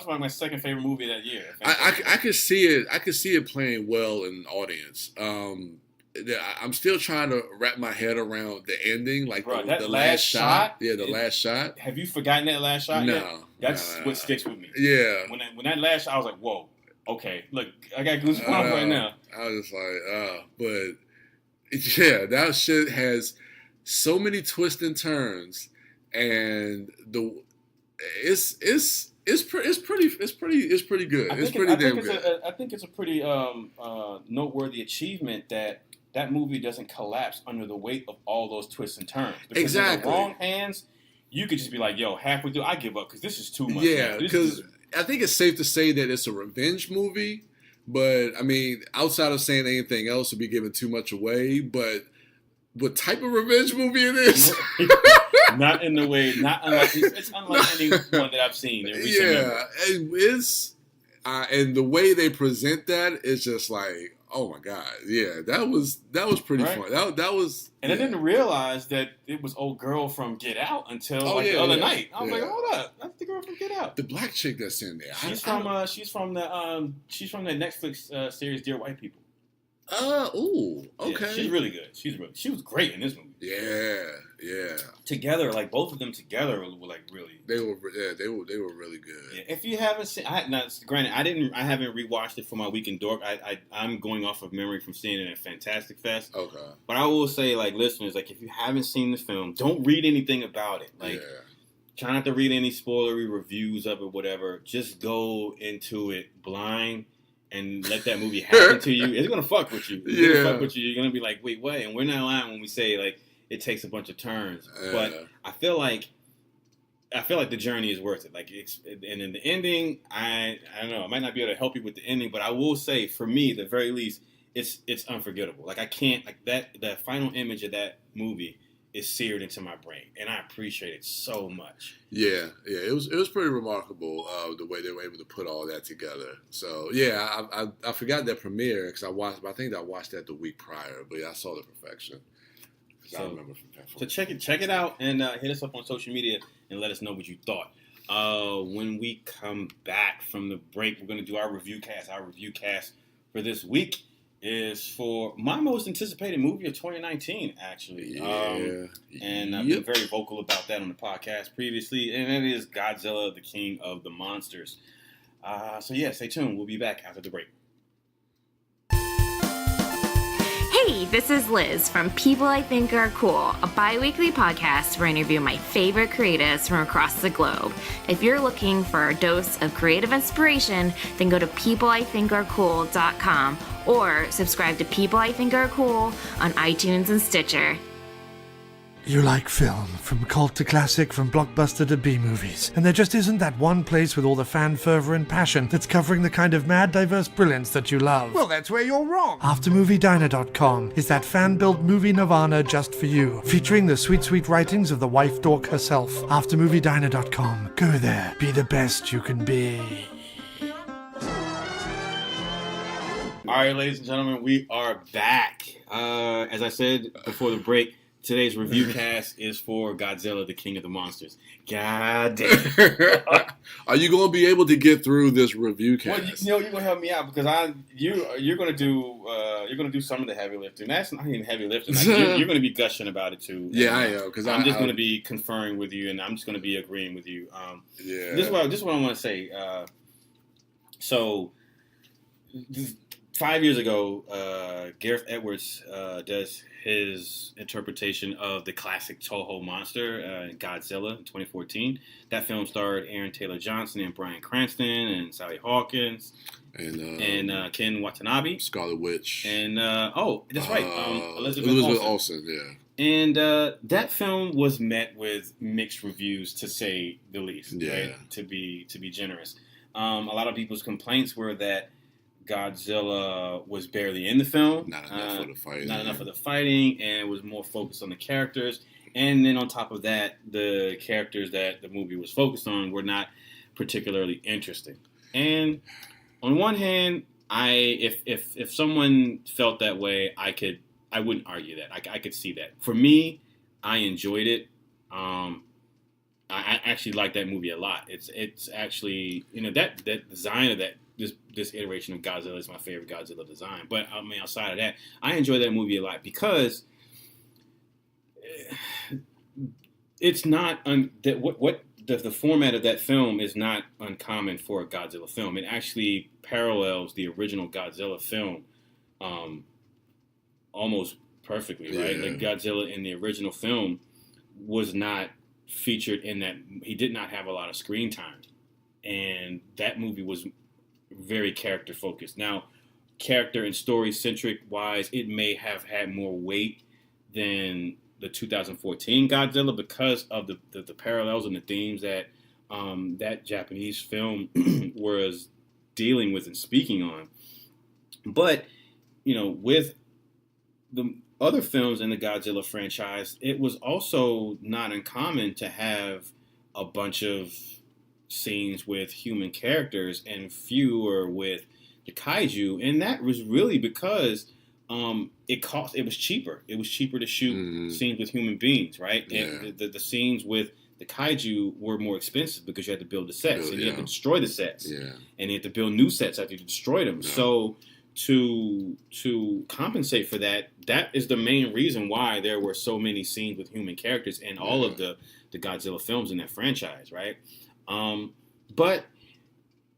like my second favorite movie that year. I could see it. I could see it playing well in the audience. I'm still trying to wrap my head around the ending, like the last shot. Yeah, the last shot. Have you forgotten that last shot yet? No. That's what sticks with me. Yeah. When that last shot, I was like, whoa, okay, look, I got goosebumps right now. I was just like, but yeah, that shit has so many twists and turns, and it's It's pretty good. It's pretty damn good. I think it's a pretty noteworthy achievement that movie doesn't collapse under the weight of all those twists and turns. Because exactly. In the wrong hands, you could just be like, yo, halfway through, I give up because this is too much. Yeah, because I think it's safe to say that it's a revenge movie. But, I mean, outside of saying anything else would be giving too much away. But what type of revenge movie it is? Not in the way, it's unlike any one that I've seen in recent memory. And the way they present that is just like, oh my God, yeah, that was pretty fun. That was, and I didn't realize that it was old girl from Get Out until the other night. I was like, hold up, that's the girl from Get Out. The black chick that's in there. She's from the Netflix series Dear White People. Okay. Yeah, she's really good. She was great in this movie. Yeah. Together, like both of them together were like really. They were really good. Yeah, if you haven't seen, granted, I haven't rewatched it for my weekend dork. I'm going off of memory from seeing it at Fantastic Fest. Okay. But I will say, like listeners, like if you haven't seen the film, don't read anything about it. Like, try not to read any spoilery reviews of it, whatever. Just go into it blind. And let that movie happen to you. It's gonna fuck with you. It's gonna fuck with you. You're gonna be like, wait, what? And we're not lying when we say like it takes a bunch of turns. But I feel like the journey is worth it. Like, and in the ending, I don't know. I might not be able to help you with the ending, but I will say, for me, at the very least, it's unforgettable. Like, I can't that final image of that movie is seared into my brain, and I appreciate it so much. Yeah, it was pretty remarkable the way they were able to put all that together. So yeah, I forgot that premiere because I think I watched that the week prior, but I saw The Perfection. I remember from that. So check it out and hit us up on social media and let us know what you thought. When we come back from the break, we're gonna do our review cast. Our review cast for this week is for my most anticipated movie of 2019, actually. And I've been very vocal about that on the podcast previously, and it is Godzilla, the King of the Monsters. So stay tuned. We'll be back after the break. Hey, this is Liz from People I Think Are Cool, a bi-weekly podcast where I interview my favorite creatives from across the globe. If you're looking for a dose of creative inspiration, then go to peopleithinkarecool.com or subscribe to People I Think Are Cool on iTunes and Stitcher. You like film, from cult to classic, from blockbuster to B-movies. And there just isn't that one place with all the fan fervor and passion that's covering the kind of mad, diverse brilliance that you love. Well, that's where you're wrong. AfterMovieDiner.com is that fan-built movie nirvana just for you, featuring the sweet, sweet writings of the wife dork herself. AfterMovieDiner.com. Go there. Be the best you can be. All right, ladies and gentlemen, we are back. As I said before the break, today's review cast is for Godzilla, the King of the Monsters. God damn. Are you going to be able to get through this review cast? Well, you're going to help me out because you're going to do some of the heavy lifting. That's not even heavy lifting. Like, you're going to be gushing about it too. Yeah, I am. Because I'm just going to be conferring with you, and I'm just going to be agreeing with you. This is what I want to say. So, 5 years ago, Gareth Edwards does his interpretation of the classic Toho monster, Godzilla, in 2014. That film starred Aaron Taylor Johnson and Bryan Cranston and Sally Hawkins and Ken Watanabe, Scarlet Witch, and that's right, Elizabeth Olsen. Yeah. And that film was met with mixed reviews, to say the least. Yeah. Right? To be generous. A lot of people's complaints were that Godzilla was barely in the film. Not enough for the fighting. Not enough of the fighting, and it was more focused on the characters. And then on top of that, the characters that the movie was focused on were not particularly interesting. And on one hand, if someone felt that way, I wouldn't argue that. I could see that. For me, I enjoyed it. I actually like that movie a lot. It's actually, that design of that. This iteration of Godzilla is my favorite Godzilla design. But I mean, outside of that, I enjoy that movie a lot because it's not the format of that film is not uncommon for a Godzilla film. It actually parallels the original Godzilla film almost perfectly, right? Like Godzilla in the original film was not featured in that. He did not have a lot of screen time. and that movie was very character focused. Now, character and story centric wise, it may have had more weight than the 2014 Godzilla because of the parallels and the themes that that Japanese film was dealing with and speaking on. But, with the other films in the Godzilla franchise, it was also not uncommon to have a bunch of scenes with human characters and fewer with the kaiju, and that was really because it was cheaper. It was cheaper to shoot scenes with human beings, right? Yeah. And the scenes with the kaiju were more expensive because you had to build the sets and you had to destroy the sets, and you had to build new sets after you destroyed them. Yeah. So to compensate for that, that is the main reason why there were so many scenes with human characters in all of the Godzilla films in that franchise, right? But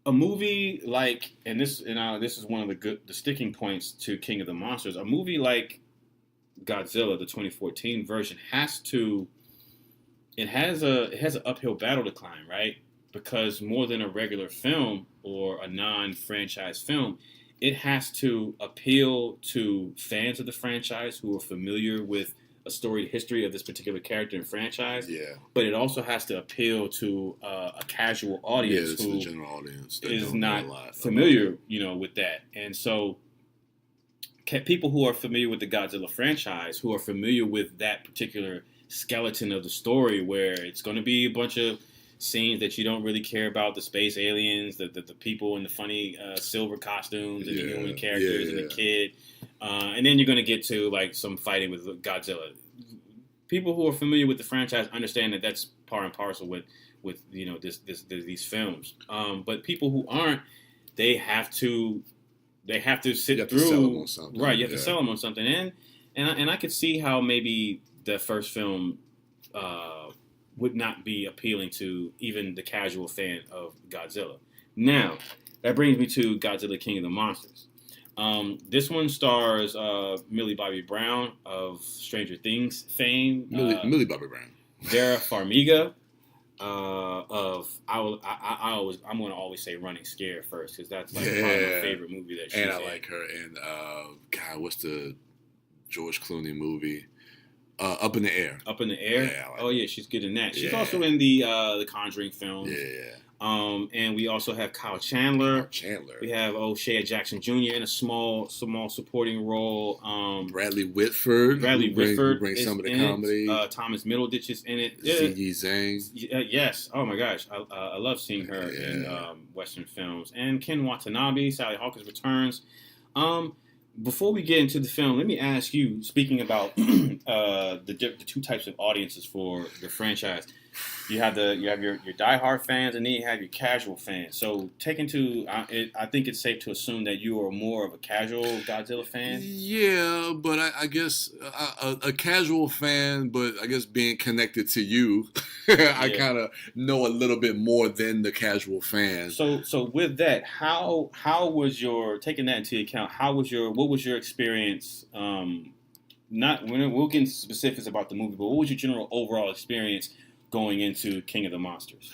a movie like, and this is one of the sticking points to King of the Monsters. A movie like Godzilla, the 2014 version, has an uphill battle to climb, right? Because more than a regular film or a non-franchise film, it has to appeal to fans of the franchise who are familiar with a storied history of this particular character and franchise. Yeah. But it also has to appeal to a casual audience who the general audience is not familiar, with that. And so people who are familiar with the Godzilla franchise, who are familiar with that particular skeleton of the story, where it's going to be a bunch of scenes that you don't really care about, the space aliens, the people in the funny silver costumes, and the human characters and the kid, and then you're going to get to like some fighting with Godzilla. People who are familiar with the franchise understand that that's par and parcel with these films. But people who aren't, they have to sit through. Sell them on something. Right, you have to sell them on something, and I could see how maybe the first film would not be appealing to even the casual fan of Godzilla. Now, that brings me to Godzilla King of the Monsters. This one stars Millie Bobby Brown of Stranger Things fame. Millie Bobby Brown. Vera Farmiga of I'm going to always say Running Scared first because that's like probably my favorite movie that she's in. And I like her in what's the George Clooney movie? Up in the Air. Up in the Air? Yeah, oh, yeah, she's good in that. She's also in the Conjuring films. Yeah. And we also have Kyle Chandler. We have Shea Jackson Jr. in a small supporting role. Bradley Whitford. Brings some of the comedy. Thomas Middleditch is in it. Ziyi Zhang. Yes. Oh, my gosh. I love seeing her in Western films. And Ken Watanabe, Sally Hawkins returns. Before we get into the film, let me ask you, speaking about the two types of audiences for the franchise. You have your diehard fans, and then you have your casual fans. So, I think it's safe to assume that you are more of a casual Godzilla fan. Yeah, but I guess a casual fan, but I guess being connected to you, I kind of know a little bit more than the casual fan. So with that, how was your taking that into account? What was your experience? We'll get into specifics about the movie, but what was your general overall experience going into King of the Monsters?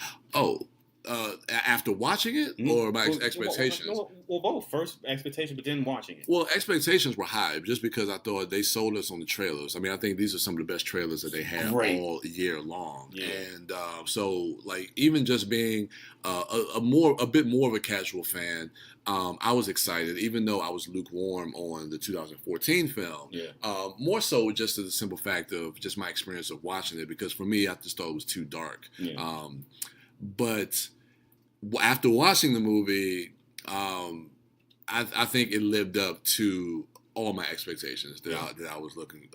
After watching it, or my expectations? Well, both. First expectations, but then watching it. Well, expectations were high just because I thought they sold us on the trailers. I mean, I think these are some of the best trailers that they have all year long. Yeah. And so, like, even just being a bit more of a casual fan, I was excited, even though I was lukewarm on the 2014 film. Yeah. More so just as a simple fact of just my experience of watching it, because for me, I just thought it was too dark. Yeah. But after watching the movie, I think it lived up to all my expectations that I was looking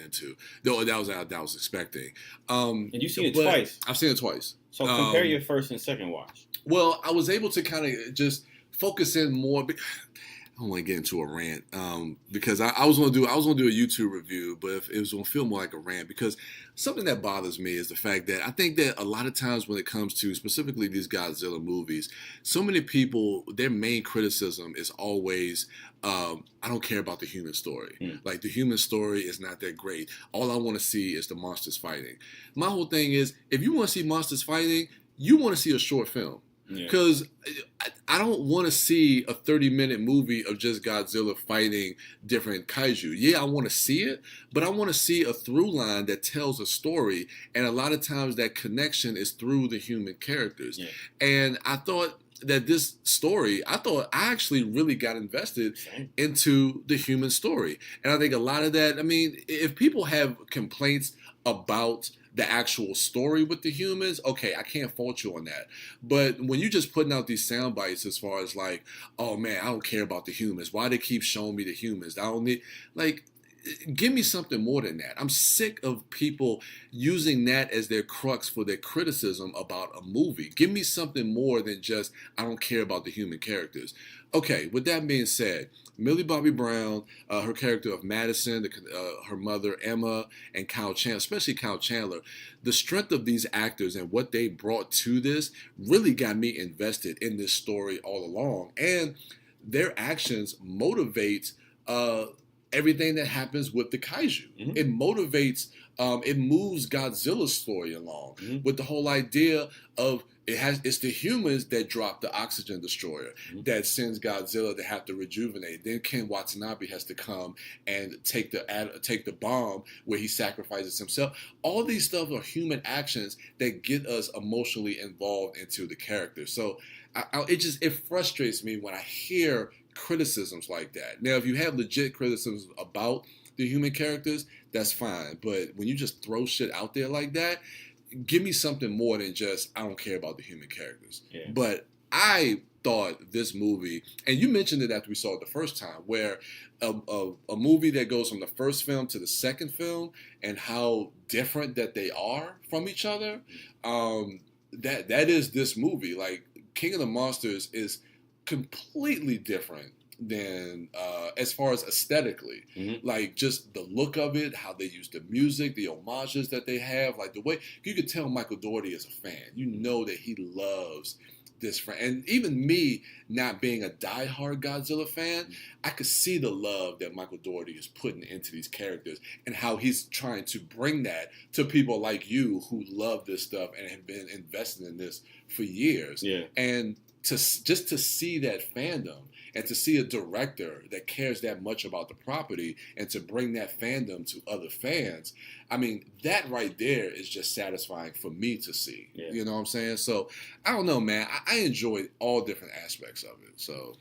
into, that I was expecting. And you've seen it twice. I've seen it twice. So compare your first and second watch. Well, I was able to kind of just focus in more. I don't want to get into a rant because I was going to do a YouTube review, but if it was going to feel more like a rant, because something that bothers me is the fact that I think that a lot of times when it comes to specifically these Godzilla movies, so many people, their main criticism is always, I don't care about the human story. Like, the human story is not that great. All I want to see is the monsters fighting. My whole thing is, if you want to see monsters fighting, you want to see a short film. Because I don't want to see a 30-minute movie of just Godzilla fighting different kaiju. Yeah, I want to see it, but I want to see a through line that tells a story. And a lot of times that connection is through the human characters. Yeah. And I thought that this story, I actually really got invested into the human story. And I think a lot of that, I mean, if people have complaints about the actual story with the humans, okay, I can't fault you on that. But when you just putting out these sound bites as far as like, oh man, I don't care about the humans. Why they keep showing me the humans? I don't need, like, give me something more than that. I'm sick of people using that as their crux for their criticism about a movie. Give me something more than just, I don't care about the human characters. Okay, with that being said, Millie Bobby Brown, her character of Madison, her mother Emma, and Kyle Chandler, especially Kyle Chandler, the strength of these actors and what they brought to this really got me invested in this story all along. And their actions motivate everything that happens with the kaiju. Mm-hmm. It motivates, it moves Godzilla's story along with the whole idea of it's the humans that drop the oxygen destroyer that sends Godzilla to have to rejuvenate. Then Ken Watanabe has to come and take the bomb where he sacrifices himself. All these stuff are human actions that get us emotionally involved into the character. So it frustrates me when I hear criticisms like that. Now, if you have legit criticisms about the human characters, that's fine. But when you just throw shit out there like that, give me something more than just, I don't care about the human characters. Yeah. But I thought this movie, and you mentioned it after we saw it the first time, where a movie that goes from the first film to the second film and how different that they are from each other, that is this movie. Like, King of the Monsters is completely different than as far as aesthetically, like just the look of it, how they use the music, the homages that they have, like the way you could tell Michael Dougherty is a fan. You know that he loves this friend. And even me not being a diehard Godzilla fan, I could see the love that Michael Dougherty is putting into these characters and how he's trying to bring that to people like you who love this stuff and have been invested in this for years. Yeah. And to see that fandom and to see a director that cares that much about the property and to bring that fandom to other fans, I mean, that right there is just satisfying for me to see. Yeah. You know what I'm saying? So, I don't know, man. I enjoyed all different aspects of it. So,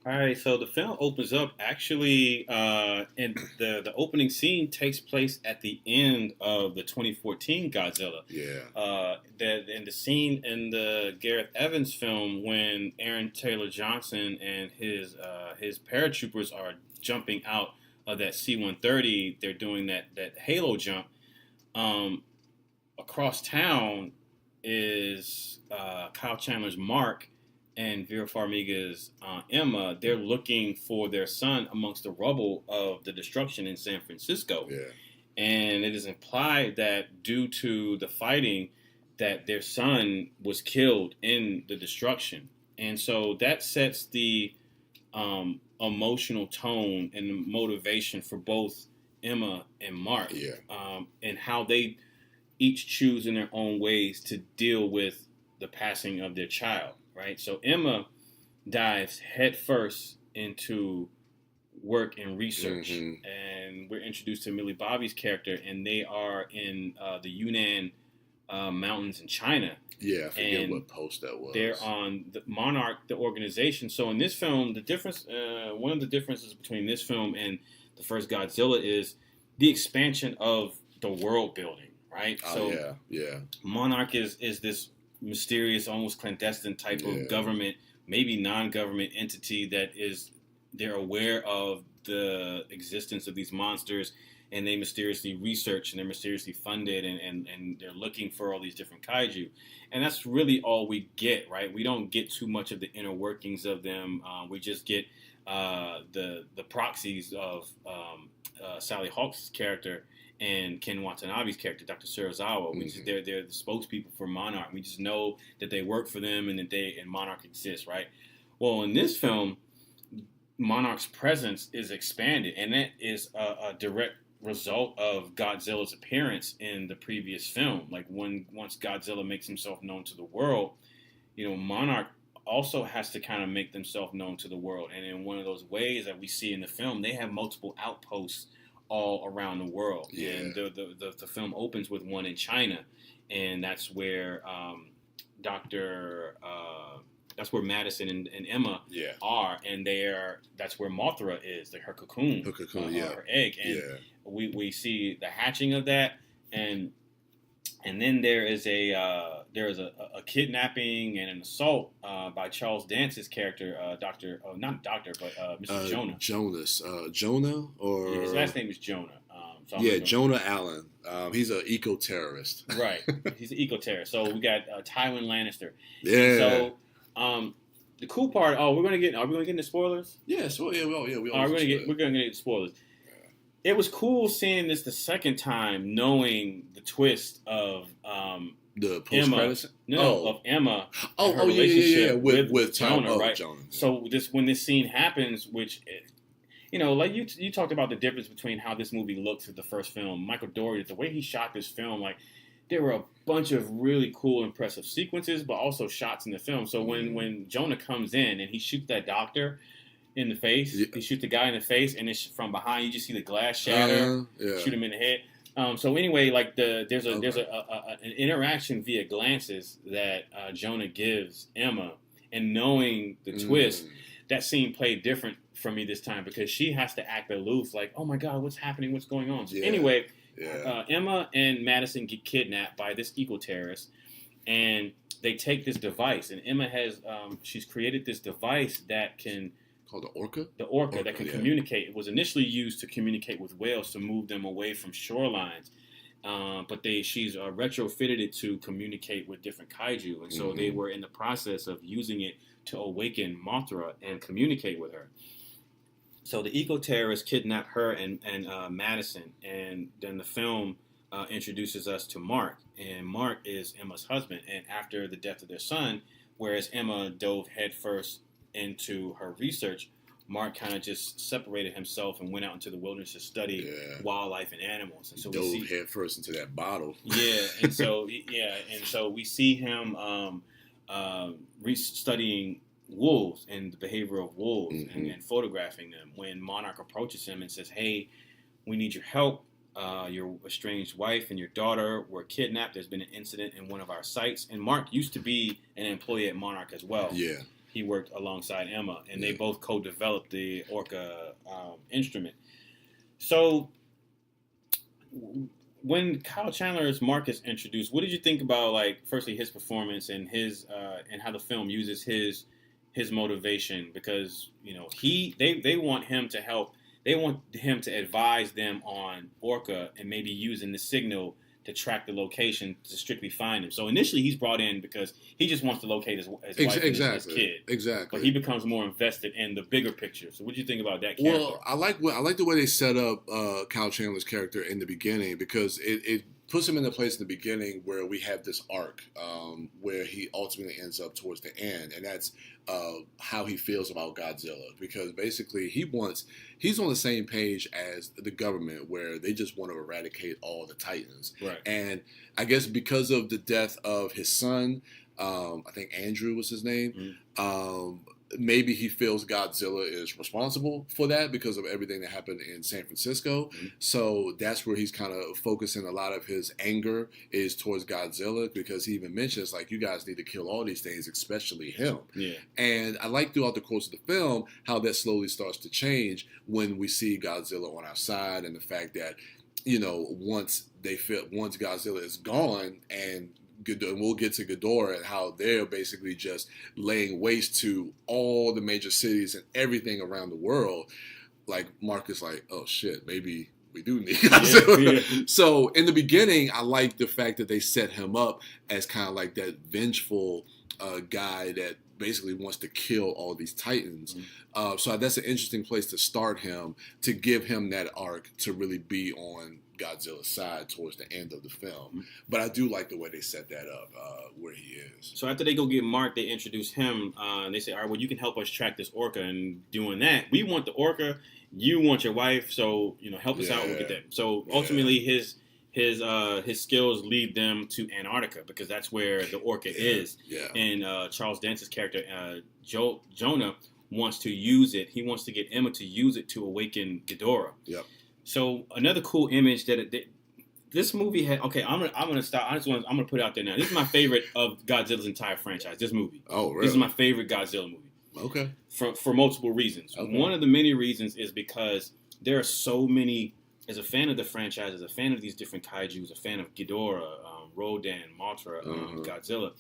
all right, so the film opens up actually, and the opening scene takes place at the end of the 2014 Godzilla. Yeah. And the scene in the Gareth Evans film when Aaron Taylor Johnson and his paratroopers are jumping out of that C-130, they're doing that halo jump. Across town is Kyle Chandler's Mark and Vera Farmiga's Emma. They're looking for their son amongst the rubble of the destruction in San Francisco. Yeah. And it is implied that due to the fighting, that their son was killed in the destruction. And so that sets the emotional tone and the motivation for both Emma and Mark. Yeah. And how they each choose in their own ways to deal with the passing of their child. Right, so Emma dives headfirst into work and research, and we're introduced to Millie Bobby's character, and they are in the Yunnan mountains in China. Yeah, I forget what post that was. They're on the Monarch, the organization. So in this film, the difference, one of the differences between this film and the first Godzilla is the expansion of the world building. Right. So yeah. Monarch is this mysterious, almost clandestine type of government, maybe non-government entity that they're aware of the existence of these monsters, and they mysteriously research and they're mysteriously funded and they're looking for all these different kaiju. And that's really all we get, right? We don't get too much of the inner workings of them. We just get the proxies of Sally Hawk's character and Ken Watanabe's character, Dr. Serizawa. They're the spokespeople for Monarch. We just know that they work for them and that Monarch exists, right? Well, in this film, Monarch's presence is expanded, and that is a direct result of Godzilla's appearance in the previous film. Like once Godzilla makes himself known to the world, Monarch also has to kind of make themselves known to the world. And in one of those ways that we see in the film, they have multiple outposts all around the world. Yeah. And the film opens with one in China, and that's where that's where Madison and Emma are, and that's where Mothra is, her cocoon, her egg, and we see the hatching of that, and then there is a kidnapping and an assault by Charles Dance's character, Mr. Jonah. Jonah, or his last name is Jonah. Jonah Allen. He's an eco-terrorist. Right, he's an eco-terrorist. So we got Tywin Lannister. Yeah. And so the cool part. Are we gonna get into spoilers? Yeah. So we're gonna get into spoilers. It was cool seeing this the second time, knowing the twist of the post-credits. Of Emma. Her relationship with Jonah, right? Jonah. So when this scene happens, which, like you talked about the difference between how this movie looks at the first film. Michael Dougherty, the way he shot this film, like there were a bunch of really cool, impressive sequences, but also shots in the film. So when Jonah comes in and he shoots that doctor in the face, he shoots the guy in the face, and it's from behind. You just see the glass shatter, shoot him in the head. So anyway, like there's an interaction via glances that Jonah gives Emma, and knowing the twist, that scene played different for me this time because she has to act aloof, like, oh my God, what's happening? What's going on? So anyway, Emma and Madison get kidnapped by this eco-terrorist, and they take this device, and Emma has she's created this device that can called the Orca? The Orca that can communicate. It was initially used to communicate with whales to move them away from shorelines. But she's retrofitted it to communicate with different kaiju. And so they were in the process of using it to awaken Mothra and communicate with her. So the eco-terrorists kidnap her and Madison. And then the film introduces us to Mark. And Mark is Emma's husband. And after the death of their son, whereas Emma dove headfirst into her research, Mark kind of just separated himself and went out into the wilderness to study wildlife and animals. And so dove head first into that bottle. Yeah, and so we see him studying wolves and the behavior of wolves and photographing them. When Monarch approaches him and says, "Hey, we need your help. Your estranged wife and your daughter were kidnapped. There's been an incident in one of our sites." And Mark used to be an employee at Monarch as well. Yeah. He worked alongside Emma, and they both co-developed the Orca instrument. So when Kyle Chandler's Mark is introduced, what did you think about, like, firstly, his performance and his and how the film uses his motivation? Because they want him to help. They want him to advise them on Orca and maybe using the signal to track the location to strictly find him. So initially he's brought in because he just wants to locate his wife and his kid. Exactly. But he becomes more invested in the bigger picture. So what do you think about that character? Well, I like the way they set up Kyle Chandler's character in the beginning, because it puts him in the place in the beginning where we have this arc where he ultimately ends up towards the end, and that's how he feels about Godzilla, because basically he's on the same page as the government, where they just want to eradicate all the Titans. Right. And I guess because of the death of his son, I think Andrew was his name, maybe he feels Godzilla is responsible for that because of everything that happened in San Francisco. So that's where he's kind of focusing a lot of his anger is towards Godzilla, because he even mentions, like, you guys need to kill all these things, especially him. Yeah. And I like throughout the course of the film how that slowly starts to change when we see Godzilla on our side, and the fact that, once Godzilla is gone, and we'll get to Ghidorah and how they're basically just laying waste to all the major cities and everything around the world. Like, Mark is like, oh shit, maybe we do need Godzilla. Yeah. So in the beginning, I like the fact that they set him up as kind of like that vengeful guy that basically wants to kill all these Titans. So that's an interesting place to start him, to give him that arc to really be on Godzilla's side towards the end of the film. But I do like the way they set that up, where he is. So after they go get Mark, they introduce him, and they say, all right, well, you can help us track this Orca. And doing that, we want the Orca, you want your wife, so help us out, we'll get that. So ultimately his skills lead them to Antarctica because that's where the orca is. Yeah. And Charles Dance's character, Jonah, wants to use it. He wants to get Emma to use it to awaken Ghidorah. Yep. So another cool image that this movie had. Okay, I'm gonna stop. I'm gonna put it out there now. This is my favorite of Godzilla's entire franchise. This movie. Oh, really? This is my favorite Godzilla movie. Okay. For multiple reasons. Okay. One of the many reasons is because there are so many. As a fan of the franchise, as a fan of these different kaijus, a fan of Ghidorah, Rodan, Mothra, Godzilla,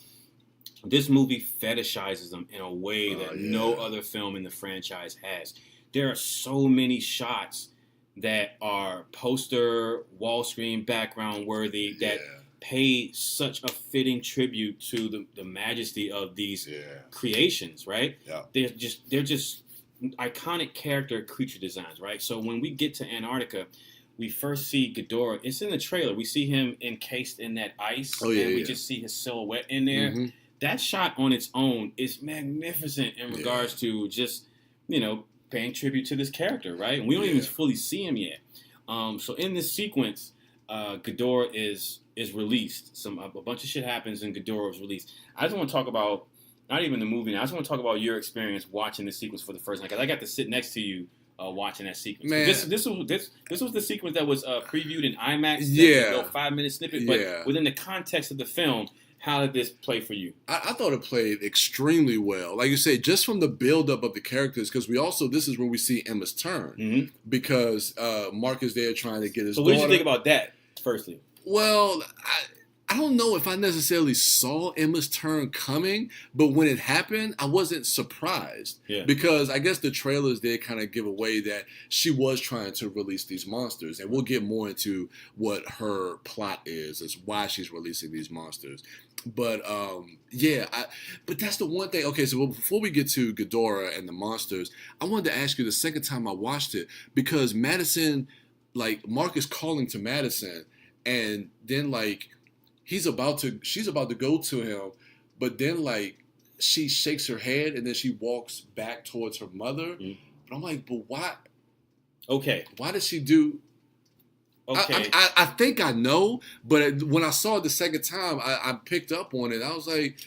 this movie fetishizes them in a way that no other film in the franchise has. There are so many shots that are poster, wall screen, background worthy that pay such a fitting tribute to the majesty of these creations, right? Yeah. They're just iconic creature designs, right? So when we get to Antarctica, we first see Ghidorah. It's in the trailer. We see him encased in that ice, and we just see his silhouette in there. Mm-hmm. That shot on its own is magnificent in regards to just, paying tribute to this character, right? And we don't even fully see him yet. So in this sequence, Ghidorah is released. A bunch of shit happens, and Ghidorah is released. I just want to talk about, not even the movie now, I just want to talk about your experience watching this sequence for the first time, because I got to sit next to you watching that sequence. Man. This was the sequence that was previewed in IMAX. Yeah. That 5-minute snippet. But within the context of the film, how did this play for you? I thought it played extremely well. Like you said, just from the buildup of the characters, because this is when we see Emma's turn. Because Mark is there trying to get his daughter. So what did you think about that, firstly? Well, I don't know if I necessarily saw Emma's turn coming, but when it happened, I wasn't surprised. Yeah. Because I guess the trailers did kind of give away that she was trying to release these monsters. And we'll get more into what her plot is, as why she's releasing these monsters. But, but that's the one thing. Okay, so before we get to Ghidorah and the monsters, I wanted to ask you the second time I watched it, because Madison, Mark is calling to Madison, and then, she's about to go to him, but then she shakes her head and then she walks back towards her mother. But I'm like, but why? Okay. Why did she do? Okay. I think I know, but when I saw it the second time, I picked up on it. I was like,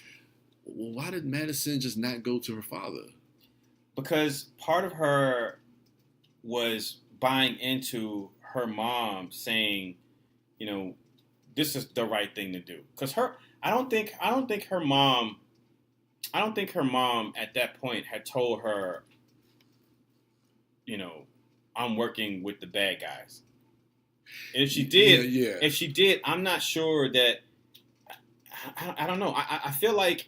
well, why did Madison just not go to her father? Because part of her was buying into her mom saying, this is the right thing to do. Because I don't think her mom at that point had told her, I'm working with the bad guys. And if she did, I'm not sure that. I don't know. I feel like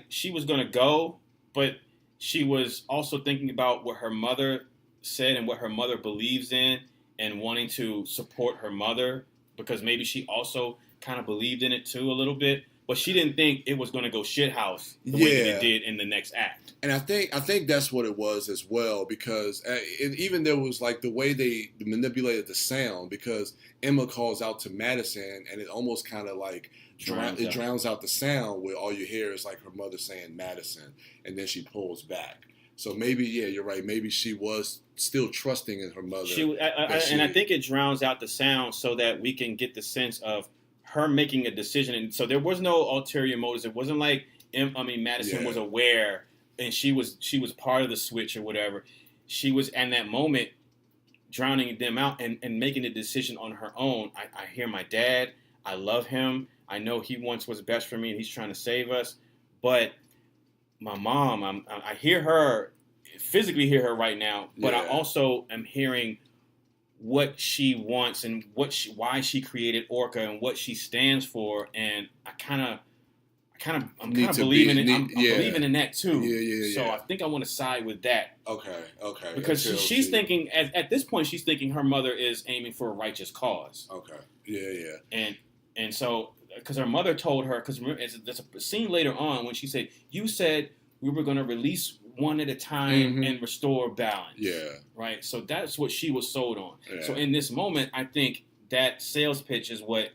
she was gonna go, but she was also thinking about what her mother said and what her mother believes in, and wanting to support her mother, because maybe she also kind of believed in it too a little bit, but she didn't think it was going to go shithouse the way that it did in the next act. And I think that's what it was as well, because even there was the way they manipulated the sound, because Emma calls out to Madison and it almost kind of drowns out the sound, where all you hear is her mother saying Madison, and then she pulls back. So maybe, you're right. Maybe she was still trusting in her mother. And I think it drowns out the sound so that we can get the sense of her making a decision. And so there was no ulterior motives. It wasn't Madison was aware and she was part of the switch or whatever. She was, in that moment, drowning them out and making the decision on her own. I hear my dad. I love him. I know he wants what's best for me and he's trying to save us. But my mom, I hear her, physically hear her right now, but I also am hearing what she wants and why she created Orca and what she stands for, and I'm kind of believing in I'm believing in that too. So I think I want to side with that. Okay. Because she's thinking at this point, she's thinking her mother is aiming for a righteous cause. Okay. Yeah. And so, because her mother told her, because there's a scene later on when she said, "You said we were going to release one at a time and restore balance." Yeah. Right? So that's what she was sold on. Yeah. So in this moment, I think that sales pitch is what,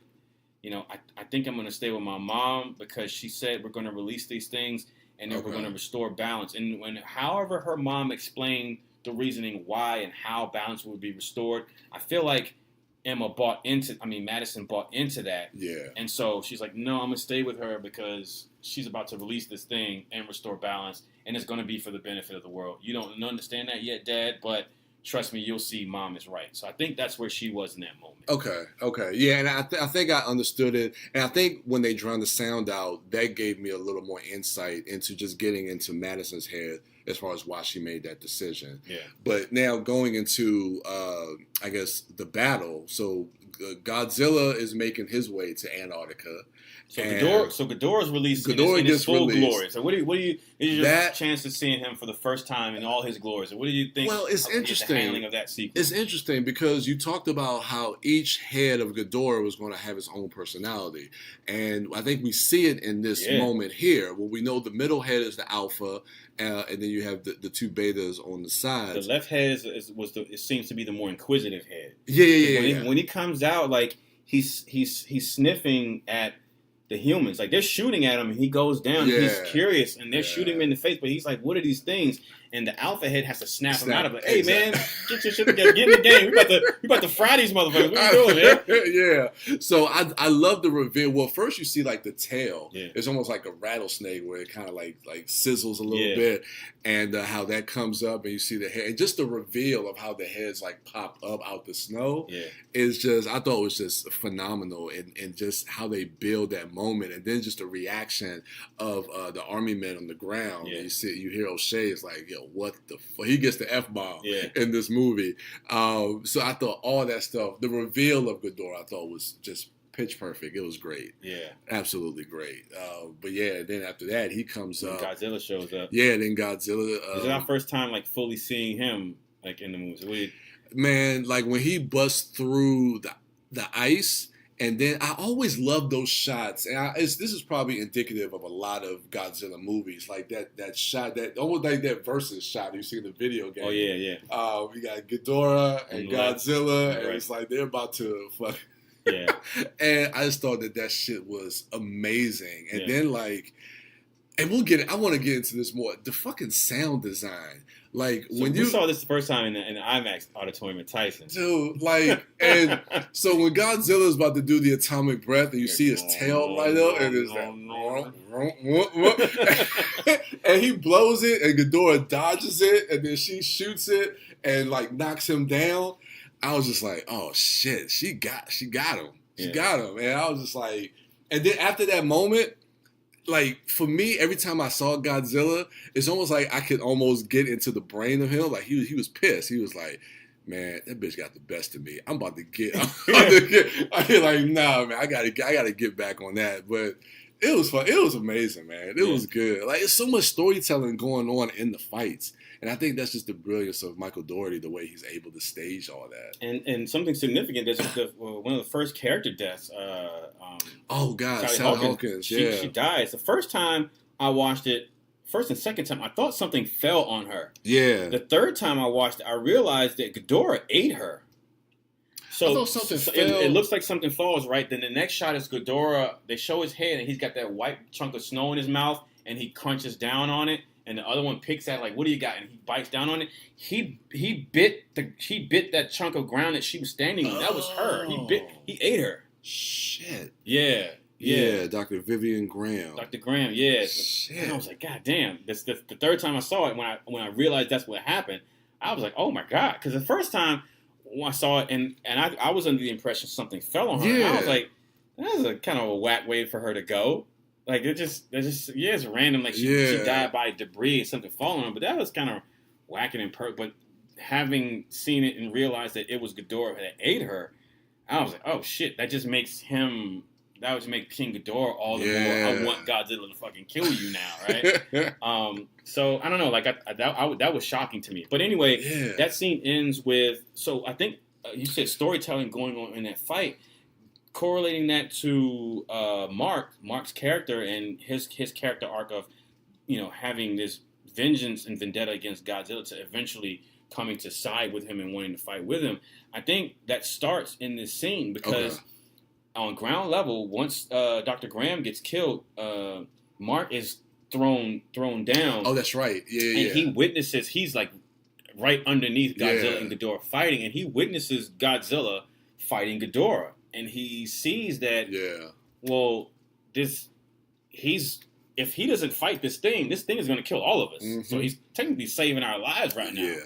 I think I'm going to stay with my mom, because she said we're going to release these things and then we're going to restore balance. And however her mom explained the reasoning why and how balance would be restored, I feel like Madison bought into that. Yeah. And so she's like, no, I'm going to stay with her because she's about to release this thing and restore balance, and it's going to be for the benefit of the world. You don't understand that yet, Dad, but trust me, you'll see Mom is right. So I think that's where she was in that moment. Okay. Yeah, and I think I understood it. And I think when they drowned the sound out, that gave me a little more insight into just getting into Madison's head as far as why she made that decision. Yeah. But now going into, I guess, the battle. So Godzilla is making his way to Antarctica. So Ghidorah's released in his full glory. So what do you is your chance of seeing him for the first time in all his glory? So what do you think? Well, it's interesting. The handling of that sequence? It's interesting because you talked about how each head of Ghidorah was going to have its own personality, and I think we see it in this moment here, where we know the middle head is the alpha, and then you have the two betas on the sides. The left head it seems to be the more inquisitive head. Yeah. When he comes out, like he's sniffing at the humans, like they're shooting at him, and he goes down. And he's curious, and they're shooting him in the face. But he's like, "What are these things?" And the alpha head has to snap him out of it. Hey man, get your shit together, get in the game. We about to fry these motherfuckers. What are you doing, Yeah. So I love the reveal. Well, first you see like the tail. Yeah. It's almost like a rattlesnake where it kind of like sizzles a little bit, and how that comes up, and you see the head, and just the reveal of how the heads like pop up out the snow is just, I thought it was just phenomenal, and just how they build that moment, and then just the reaction of the army men on the ground. Yeah. You hear O'Shea is like, yo, what the fuck? He gets the F-bomb in this movie. So I thought all that stuff, the reveal of Ghidorah, I thought was just pitch perfect. It was great. Yeah. Absolutely great. But yeah, then after that, he comes up. Godzilla shows up. Yeah, then Godzilla. This is our first time like fully seeing him like in the movie. Man, like when he busts through the ice. And then I always love those shots, and this is probably indicative of a lot of Godzilla movies, like that shot, that almost like that versus shot you see in the video game. Oh yeah. We got Ghidorah and Godzilla, and it's like they're about to fuck. Yeah. And I just thought that shit was amazing, and then like, and I want to get into this more. The fucking sound design. Like when you saw this the first time in the IMAX auditorium at Tyson, dude, like, and so when Godzilla's about to do the atomic breath, and you see his tail light up, and it's like, and he blows it, and Ghidorah dodges it, and then she shoots it and like knocks him down. I was just like, oh shit, she got him, got him, and I was just like, and then after that moment. Like, for me, every time I saw Godzilla, it's almost like I could almost get into the brain of him. Like, he was pissed. He was like, man, that bitch got the best of me. I'm about to get. I'm like, nah, man, I gotta get back on that. But it was fun. It was amazing, man. It was good. Like, it's so much storytelling going on in the fights. And I think that's just the brilliance of Michael Dougherty, the way he's able to stage all that. And something significant, there's one of the first character deaths. Oh, God, Sally Hawkins. She dies. The first time I watched it, first and second time, I thought something fell on her. Yeah. The third time I watched it, I realized that Ghidorah ate her. So it looks like something falls, right? Then the next shot is Ghidorah. They show his head, and he's got that white chunk of snow in his mouth, and he crunches down on it. And the other one picks at like, what do you got? And he bites down on it. He bit that chunk of ground that she was standing on. That was her. He ate her. Shit. Yeah. Dr. Vivian Graham. Dr. Graham, Shit. And I was like, God damn. The third time I saw it, when I realized that's what happened, I was like, oh my God. Because the first time when I saw it, and I was under the impression something fell on her. Yeah. And I was like, that was a kind of a whack way for her to go. Like, it's random. Like, she died by debris and something falling on her. But that was kind of whacking and But having seen it and realized that it was Ghidorah that ate her, I was like, oh, shit. That just makes King Ghidorah all the more. I want Godzilla to fucking kill you now, right? So, I don't know. Like, that was shocking to me. But anyway, that scene ends with... So, I think you said storytelling going on in that fight. Correlating that to Mark's character and his character arc of, having this vengeance and vendetta against Godzilla to eventually coming to side with him and wanting to fight with him. I think that starts in this scene because on ground level, once Dr. Graham gets killed, Mark is thrown down. Oh, that's right. And he witnesses. He's like right underneath Godzilla and Ghidorah fighting, and he witnesses Godzilla fighting Ghidorah, and he sees that. Yeah. Well, if he doesn't fight this thing is going to kill all of us. Mm-hmm. So he's technically saving our lives right now.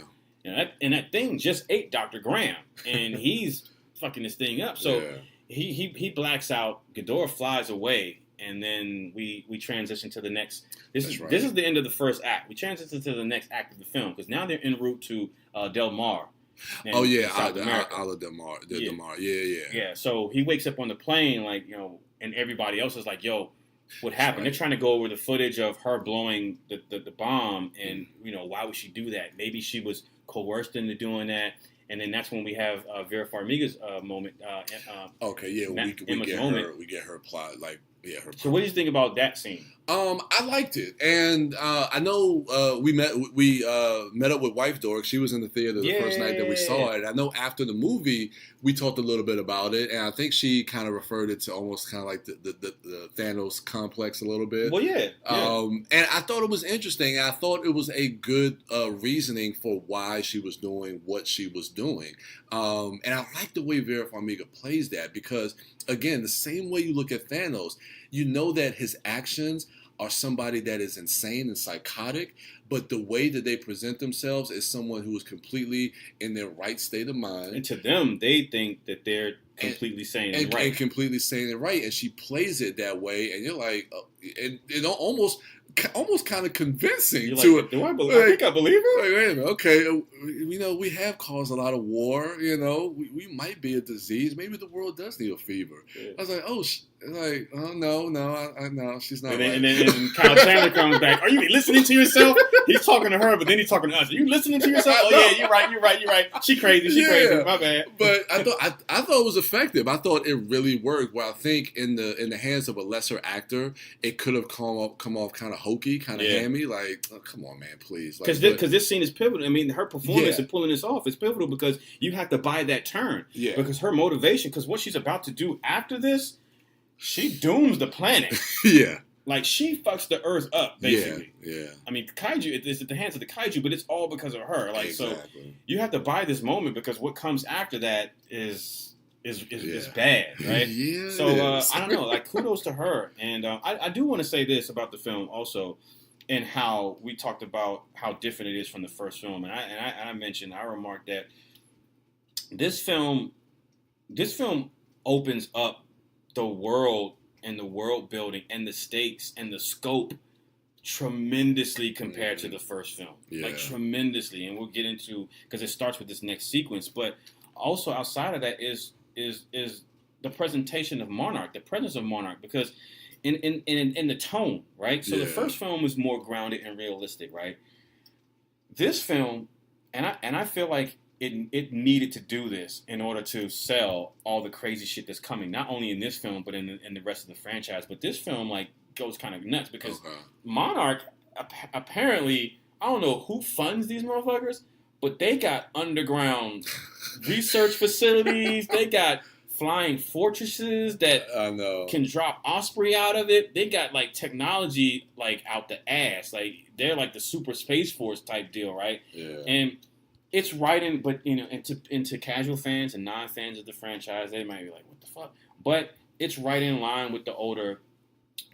Yeah. And that thing just ate Dr. Graham, and he's fucking this thing up. So he blacks out. Ghidorah flies away, and then we transition to the next. This is the end of the first act. We transition to the next act of the film because now they're en route to Del Mar. Oh yeah, Isla Del Mar. Del Mar. Yeah. So he wakes up on the plane, like, you know, and everybody else is like, "Yo, what happened?" They're trying to go over the footage of her blowing the bomb, and you know, why would she do that? Maybe she was coerced into doing that. And then that's when we have Vera Farmiga's moment. We get her plot, like, her. So what do you think about that scene? I liked it, and I know we met up with Wife Dork. She was in the theater the first night that we saw it. I know after the movie we talked a little bit about it, and I think she kind of referred it to almost kind of like the Thanos complex a little bit. Well, yeah. And I thought it was interesting. I thought it was a good reasoning for why she was doing what she was doing, and I like the way Vera Farmiga plays that because, again, the same way you look at Thanos, you know that his actions are somebody that is insane and psychotic, but the way that they present themselves is someone who is completely in their right state of mind. And to them, they think that they're completely sane and right. And completely sane and right. And she plays it that way, and you're like, it almost kind of convincing. You're to like, do I believe? I think I believe her. Like, wait a minute, okay, you know, we have caused a lot of war. You know, we might be a disease. Maybe the world does need a fever. Yeah. I was like, no, she's not. And then Kyle Chandler comes back. Are you listening to yourself? He's talking to her, but then he's talking to us. Are you listening to yourself? Oh yeah, you're right. She crazy. My bad. But I thought it was effective. I thought it really worked. Where I think in the hands of a lesser actor, it could have come off kind of hokey, kind of hammy. Like, oh, come on, man, please. Because this scene is pivotal. I mean, her performance in pulling this off is pivotal because you have to buy that turn. Yeah. Because her motivation, because what she's about to do after this, she dooms the planet. Yeah. Like, she fucks the Earth up, basically. Yeah. I mean, kaiju, it's at the hands of the kaiju, but it's all because of her. Like, exactly. So you have to buy this moment because what comes after that is bad, right? Yeah. So I don't know. Like, kudos to her, and I do want to say this about the film also, and how we talked about how different it is from the first film, and I remarked that this film opens up the world and the world building and the stakes and the scope tremendously compared to the first film. Like, tremendously, and we'll get into, because it starts with this next sequence, but also outside of that is the presentation of Monarch, the presence of Monarch, because in the tone, right? So the first film was more grounded and realistic, right? This film, and I feel like it needed to do this in order to sell all the crazy shit that's coming, not only in this film but in the rest of the franchise. But this film, like, goes kind of nuts because Monarch apparently, I don't know who funds these motherfuckers, but they got underground research facilities. They got flying fortresses that can drop Osprey out of it. They got, like, technology, like, out the ass. Like, they're like the Super Space Force type deal, right? Yeah. And it's right in, but, you know, into casual fans and non-fans of the franchise, they might be like, what the fuck? But it's right in line with the older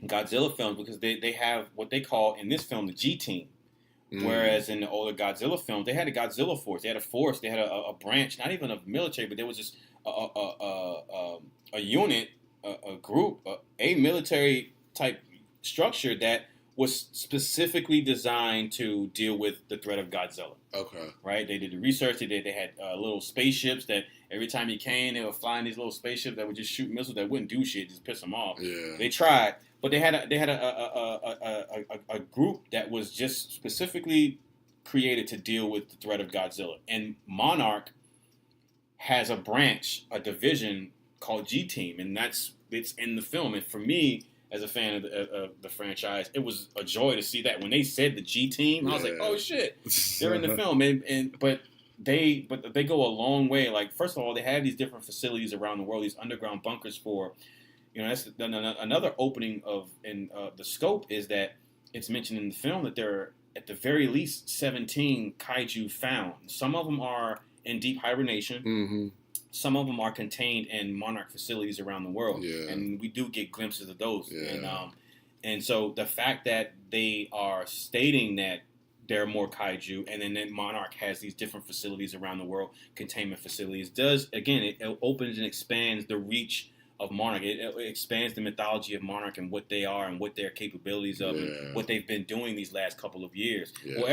Godzilla films because they have what they call, in this film, the G-Team. Whereas in the older Godzilla films, they had a Godzilla force. They had a force. They had a branch, not even of military, but there was just a unit, a group, a military type structure that was specifically designed to deal with the threat of Godzilla. Okay. Right? They did the research. They had little spaceships that every time he came, they were flying these little spaceships that would just shoot missiles that wouldn't do shit, just piss them off. Yeah. They tried, but they had a group that was just specifically created to deal with the threat of Godzilla. And Monarch has a branch, a division called G-Team, and it's in the film. And for me, as a fan of the franchise, it was a joy to see that. When they said the G-Team, I was like, oh shit, they're in the film. But they go a long way. Like, first of all, they have these different facilities around the world, these underground bunkers for, you know, that's another opening of the scope is that it's mentioned in the film that there are at the very least 17 kaiju found. Some of them are in deep hibernation. Mm-hmm. some of them are contained in Monarch facilities around the world, and we do get glimpses of those. And so the fact that they are stating that there are more kaiju, and then Monarch has these different facilities around the world, containment facilities, it opens and expands the reach of Monarch. It expands the mythology of Monarch and what they are and what their capabilities of and what they've been doing these last couple of years. Well,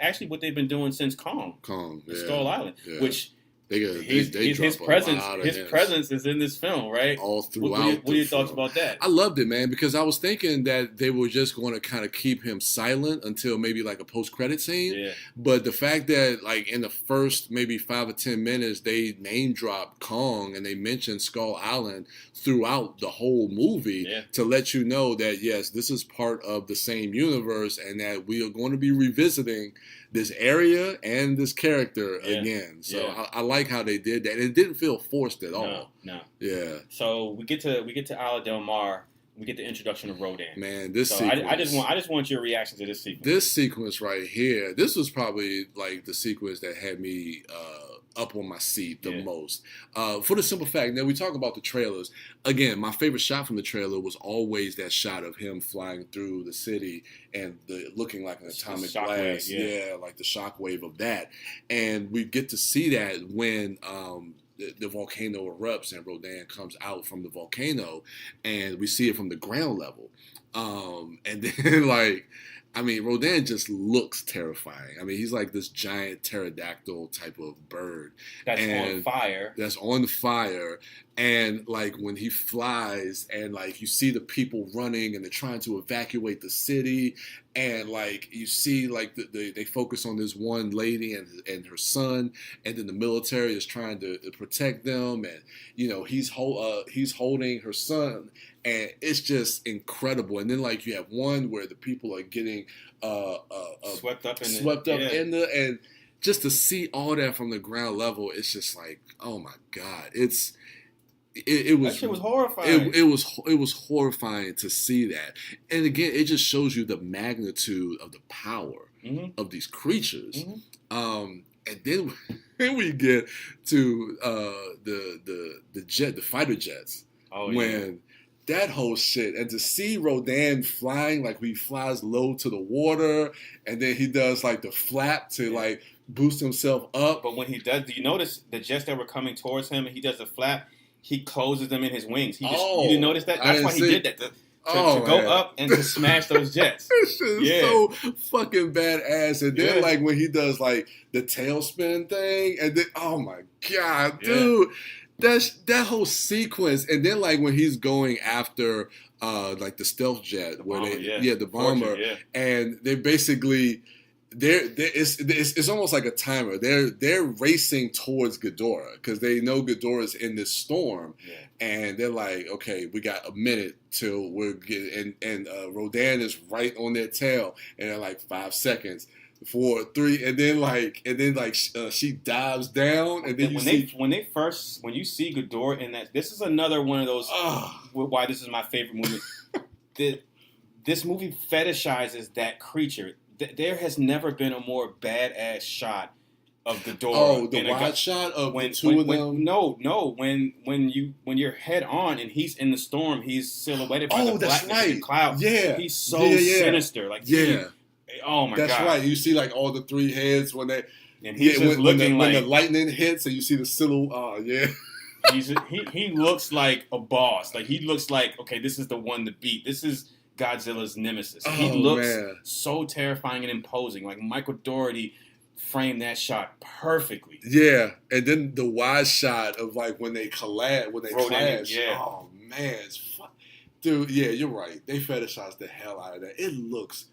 actually what they've been doing since Kong, Skull Island, which his presence is in this film, right? All throughout. What are your thoughts about that? I loved it, man, because I was thinking that they were just going to kind of keep him silent until maybe like a post-credit scene. Yeah. But the fact that like in the first maybe 5 or 10 minutes they name drop Kong and they mention Skull Island throughout the whole movie to let you know that yes, this is part of the same universe and that we are going to be revisiting this area and this character again. So I like how they did that. It didn't feel forced at all. No. Yeah. So we get to Isla Del Mar. We get the introduction of Rodan. Man, this sequence. I just want your reaction to this sequence. This sequence right here. This was probably like the sequence that had me up on my seat the most. For the simple fact that we talk about the trailers. Again, my favorite shot from the trailer was always that shot of him flying through the city and looking like an atomic blast. Like the shockwave of that. And we get to see that when the volcano erupts and Rodan comes out from the volcano, and we see it from the ground level. And then Rodan just looks terrifying. I mean, he's like this giant pterodactyl type of bird. That's on fire. And like when he flies and like you see the people running and they're trying to evacuate the city. And like you see like they focus on this one lady and her son. And then the military is trying to protect them. And, you know, he's holding her son. And it's just incredible. And then like you have one where the people are getting swept up in the and just to see all that from the ground level, it's just like, oh my God, it was that shit was horrifying. It was horrifying to see that. And again, it just shows you the magnitude of the power of these creatures. And then we get to the fighter jets. When that whole shit, and to see Rodan flying, like he flies low to the water, and then he does like the flap to like boost himself up. But when he does, do you notice the jets that were coming towards him, and he does the flap, he closes them in his wings. You didn't notice that? That's why he did that. To go up and to smash those jets. This shit is so fucking badass. And then like when he does like the tailspin thing, and then oh my God, dude. That whole sequence, and then like when he's going after like the stealth jet, the bomber, and they basically it's almost like a timer. They're racing towards Ghidorah because they know Ghidorah's in this storm, and they're like, okay, we got a minute till we're getting, and Rodan is right on their tail, and they're like 5 seconds. 4, 3, and then she dives down, and then when you see Ghidorah in that, this is another one of those why this is my favorite movie. This movie fetishizes that creature. There has never been a more badass shot of Ghidorah. Oh, the wide shot of the two of them. No. When you're head on and he's in the storm, he's silhouetted by the blackness of the cloud. Yeah, he's so sinister. Like oh my God! That's right. You see like all the three heads when they and he's just looking when the lightning hits and you see the silhouette. He looks like a boss. Like he looks like, okay, this is the one to beat. This is Godzilla's nemesis. He looks so terrifying and imposing. Like Michael Dougherty framed that shot perfectly. Yeah, and then the wide shot of like when they clash. Oh man, it's fun. Dude. Yeah, you're right. They fetishize the hell out of that. It looks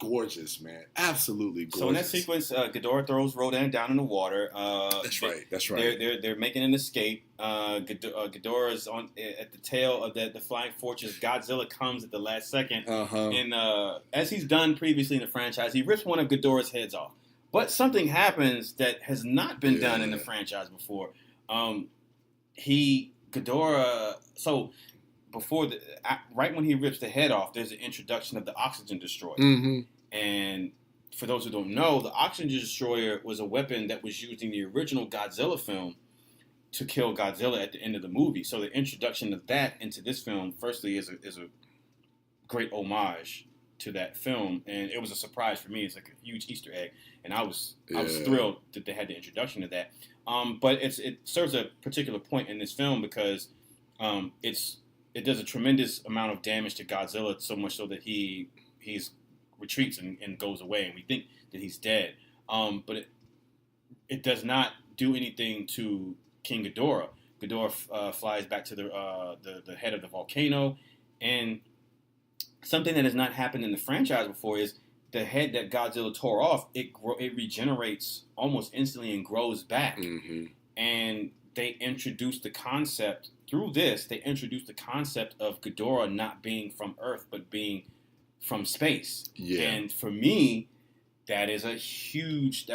gorgeous, man. Absolutely gorgeous. So in that sequence, Ghidorah throws Rodan down in the water. That's right. They're making an escape. Ghidorah is at the tail of the flying fortress. Godzilla comes at the last second. And as he's done previously in the franchise, he rips one of Ghidorah's heads off. But something happens that has not been done in the franchise before. Right when he rips the head off, there's an introduction of the Oxygen Destroyer. And for those who don't know, the Oxygen Destroyer was a weapon that was used in the original Godzilla film to kill Godzilla at the end of the movie. So the introduction of that into this film, firstly, is a great homage to that film, and it was a surprise for me. It's like a huge Easter egg, and I was thrilled that they had the introduction of that. But it serves a particular point in this film because it does a tremendous amount of damage to Godzilla, so much so that he's retreats and goes away, and we think that he's dead. But it does not do anything to King Ghidorah. Ghidorah flies back to the head of the volcano, and something that has not happened in the franchise before is the head that Godzilla tore off. It regenerates almost instantly and grows back. Mm-hmm. And they introduced the concept through this. They introduced the concept of Ghidorah not being from Earth but being from space. Yeah. And for me, that was a huge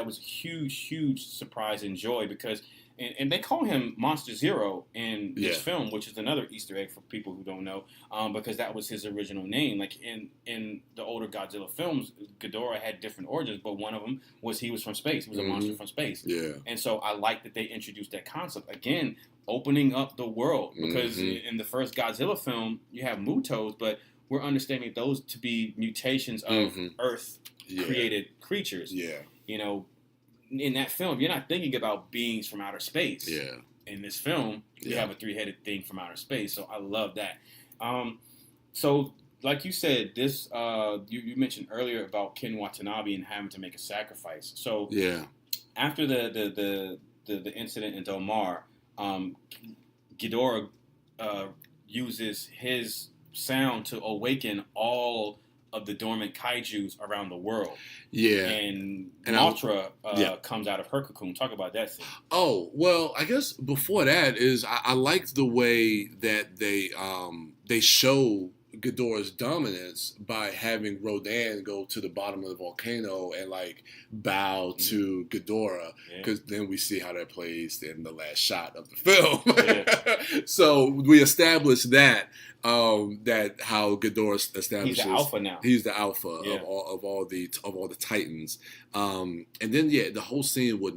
surprise and joy because. And they call him Monster Zero in this film, which is another Easter egg for people who don't know, because that was his original name. Like in the older Godzilla films, Ghidorah had different origins, but one of them was he was from space. He was a monster from space. Yeah. And so I like that they introduced that concept. Again, opening up the world. Because in the first Godzilla film, you have Mutos, but we're understanding those to be mutations of Earth-created creatures. Yeah. You know, in that film, you're not thinking about beings from outer space. Yeah. In this film, you have a three-headed thing from outer space, so I love that. So, like you said, this you mentioned earlier about Ken Watanabe and having to make a sacrifice. So, after the incident in Del Mar, Ghidorah uses his sound to awaken all of the dormant kaijus around the world. Yeah. And Mothra comes out of her cocoon. Talk about that scene. Oh, well, I guess before that is I liked the way that they show Ghidorah's dominance by having Rodan go to the bottom of the volcano and like bow to Ghidorah, because then we see how that plays in the last shot of the film. So we established that that how Ghidorah establishes he's the alpha now. He's the alpha of all the Titans, and then the whole scene with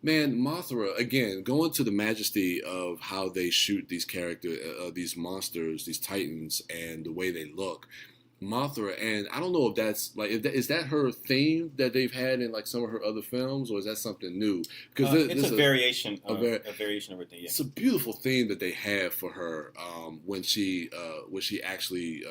Mothra, again, going to the majesty of how they shoot these characters, these monsters, these Titans, and the way they look. Mothra, and I don't know if that's like, is that her theme that they've had in like some of her other films, or is that something new? Because it's a variation of everything. Yeah. It's a beautiful theme that they have for her when she actually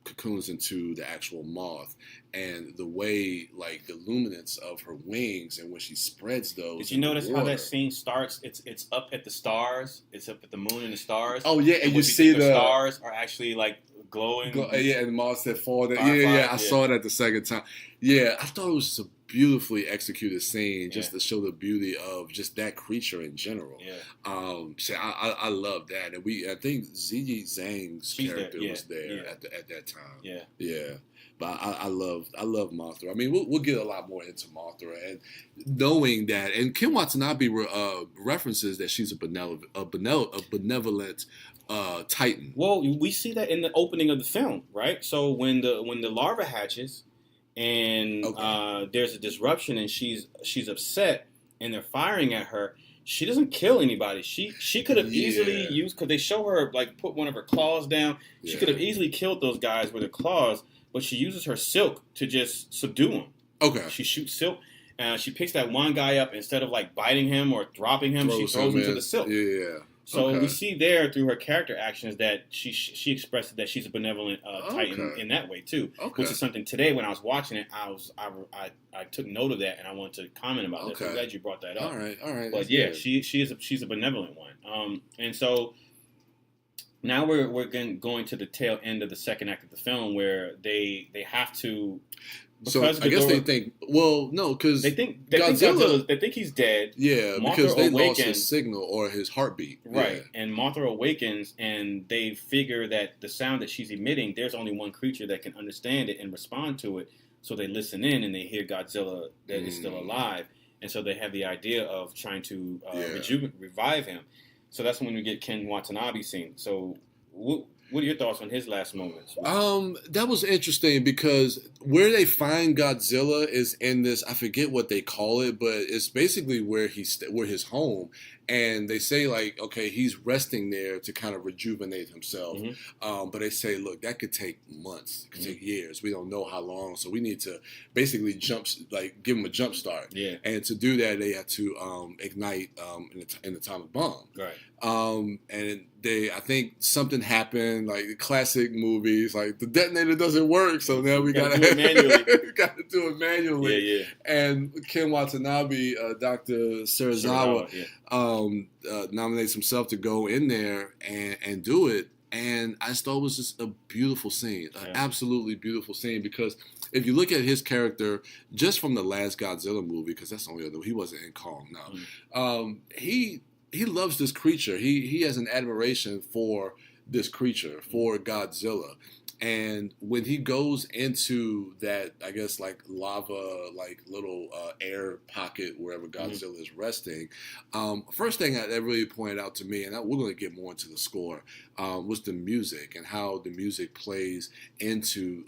cocoons into the actual moth, and the way like the luminance of her wings and when she spreads those. Did you notice how that scene starts? It's up at the stars. It's up at the moon and the stars. Oh yeah, and you see the stars are actually like glowing. And the moths that fall down. I saw it at the second time. Yeah, I thought it was just a beautifully executed scene just to show the beauty of just that creature in general. So I love that, and I think Ziyi Zhang's character was there at that time. Yeah. But I love Mothra. I mean, we'll get a lot more into Mothra, and knowing that, and Ken Watanabe references that she's a benevolent Titan. Well, we see that in the opening of the film, right? So when the larva hatches, and there's a disruption, and she's upset, and they're firing at her. She doesn't kill anybody. She could have easily used, because they show her like put one of her claws down. She could have easily killed those guys with her claws. But she uses her silk to just subdue them. Okay. She shoots silk, and she picks that one guy up. Instead of like biting him or dropping him, she throws him to the silk. Yeah. So we see there through her character actions that she expresses that she's a benevolent Titan in that way too. Which is something today when I was watching it, I took note of that, and I wanted to comment about that. So I'm glad you brought that up. All right. But she's a benevolent one. And so. Now we're going to the tail end of the second act of the film, where they have to. So I guess they think. Well, no, because they think Godzilla. They think he's dead. Yeah, Mothra because they lost his signal or his heartbeat. Right, and Mothra awakens, and they figure that the sound that she's emitting, there's only one creature that can understand it and respond to it. So they listen in, and they hear Godzilla that is still alive, and so they have the idea of trying to revive him. So that's when we get Ken Watanabe scene. So what are your thoughts on his last moments? That was interesting because where they find Godzilla is in this, I forget what they call it, but it's basically where his home. And they say, like, okay, he's resting there to kind of rejuvenate himself. But they say, look, that could take months. It could take years. We don't know how long. So we need to basically give him a jump start. Yeah. And to do that, they had to ignite an atomic bomb. Right. And I think something happened, like classic movies, like the detonator doesn't work, so now we gotta do it manually. We gotta do it manually. Yeah. And Ken Watanabe, Dr. Serizawa, nominates himself to go in there and do it. And I just thought it was just a beautiful scene, an absolutely beautiful scene, because if you look at his character just from the last Godzilla movie, because that's the only other, he wasn't in Kong, no. He loves this creature. He has an admiration for this creature, for Godzilla. And when he goes into that, I guess, like lava, like little air pocket wherever Godzilla is resting, first thing that really pointed out to me, and we're going to get more into the score, was the music and how the music plays into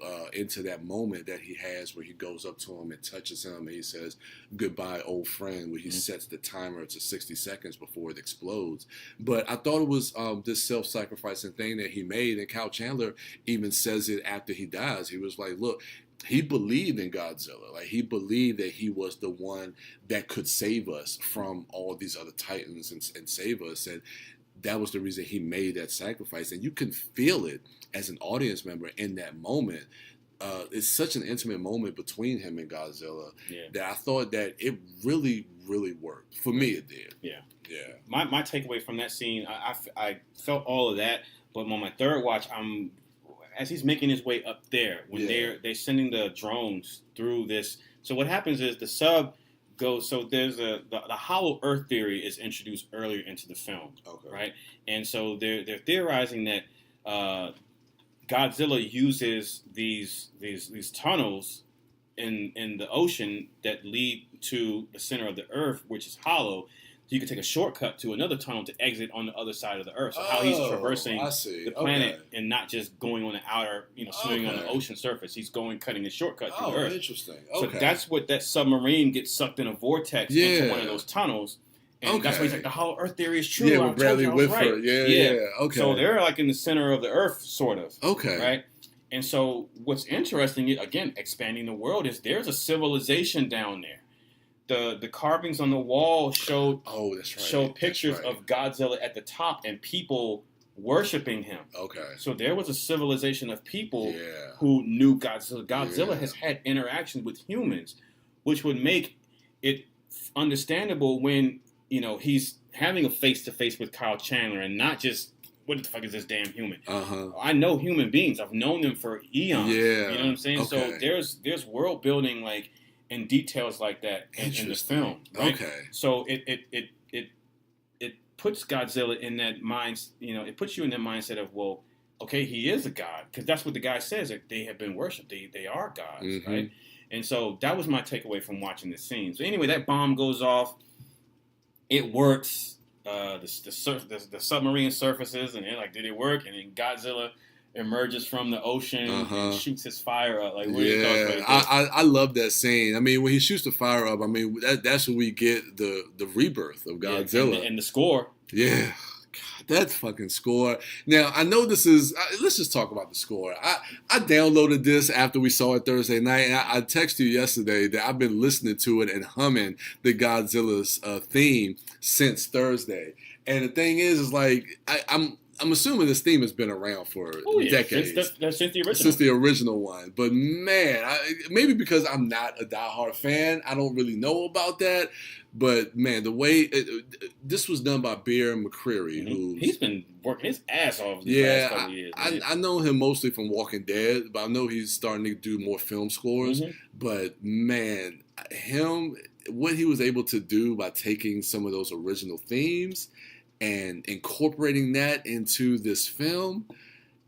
that moment that he has where he goes up to him and touches him and he says, "Goodbye, old friend," where he sets the timer to 60 seconds before it explodes. But I thought it was this self-sacrificing thing that he made, and Kyle Chandler even says it after he dies. He was like, look, he believed in Godzilla. Like, he believed that he was the one that could save us from all these other titans and save us. And that was the reason he made that sacrifice. And you can feel it as an audience member in that moment. It's such an intimate moment between him and Godzilla that I thought that it really, really worked. For me, it did. Yeah. My takeaway from that scene, I felt all of that, but on my third watch, as he's making his way up there, when they're sending the drones through this. So what happens is the sub goes. So there's the hollow Earth theory is introduced earlier into the film, right? And so they're theorizing that Godzilla uses these tunnels in the ocean that lead to the center of the Earth, which is hollow. So you can take a shortcut to another tunnel to exit on the other side of the Earth. So how he's traversing the planet and not just going on the outer, swimming on the ocean surface. He's cutting a shortcut to the Earth. Interesting. So that's what that submarine gets sucked in a vortex into one of those tunnels. And that's why he's like, the hollow Earth theory is true. Yeah, with Bradley Whitford. Right. Yeah. Okay. So they're like in the center of the Earth, sort of. Okay. Right? And so what's interesting, again, expanding the world, is there's a civilization down there. The carvings on the wall showed pictures of Godzilla at the top and people worshiping him. Okay. So there was a civilization of people who knew Godzilla. Godzilla has had interactions with humans, which would make it understandable when, he's having a face-to-face with Kyle Chandler and not just, what the fuck is this damn human? I know human beings. I've known them for eons. Yeah. You know what I'm saying? Okay. So there's world building, like, and details like that in the film. Right? Okay. So it puts Godzilla in that mind. It puts you in that mindset of, well, okay, he is a god, because that's what the guy says, that they have been worshipped. They are gods, right? And so that was my takeaway from watching this scene. So anyway, that bomb goes off. It works. The submarine surfaces, and they're like, did it work? And then Godzilla emerges from the ocean and shoots his fire up. Like, what are your thoughts about this? I love that scene. I mean, when he shoots the fire up, I mean, that's when we get the rebirth of Godzilla. And the score. Yeah. God, that fucking score. Now, I know this is... let's just talk about the score. I downloaded this after we saw it Thursday night, and I texted you yesterday that I've been listening to it and humming the Godzilla's theme since Thursday. And the thing is like, I'm assuming this theme has been around for decades. Since the original one. But man, maybe because I'm not a diehard fan, I don't really know about that. But man, the way this was done by Bear McCreary, he's been working his ass off the last couple of years. I know him mostly from Walking Dead, but I know he's starting to do more film scores. But man, what he was able to do by taking some of those original themes and incorporating that into this film,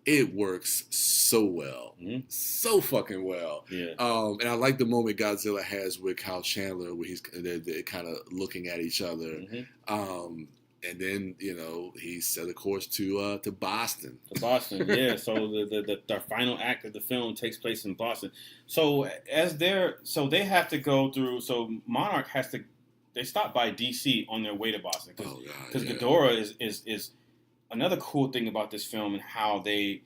it works so well. So fucking well. Yeah. And I like the moment Godzilla has with Kyle Chandler where they're kind of looking at each other. And then, he set a course to Boston. To Boston, yeah. So the final act of the film takes place in Boston. So they have to go through, so Monarch has to they stopped by DC on their way to Boston because yeah. Ghidorah is another cool thing about this film and how they,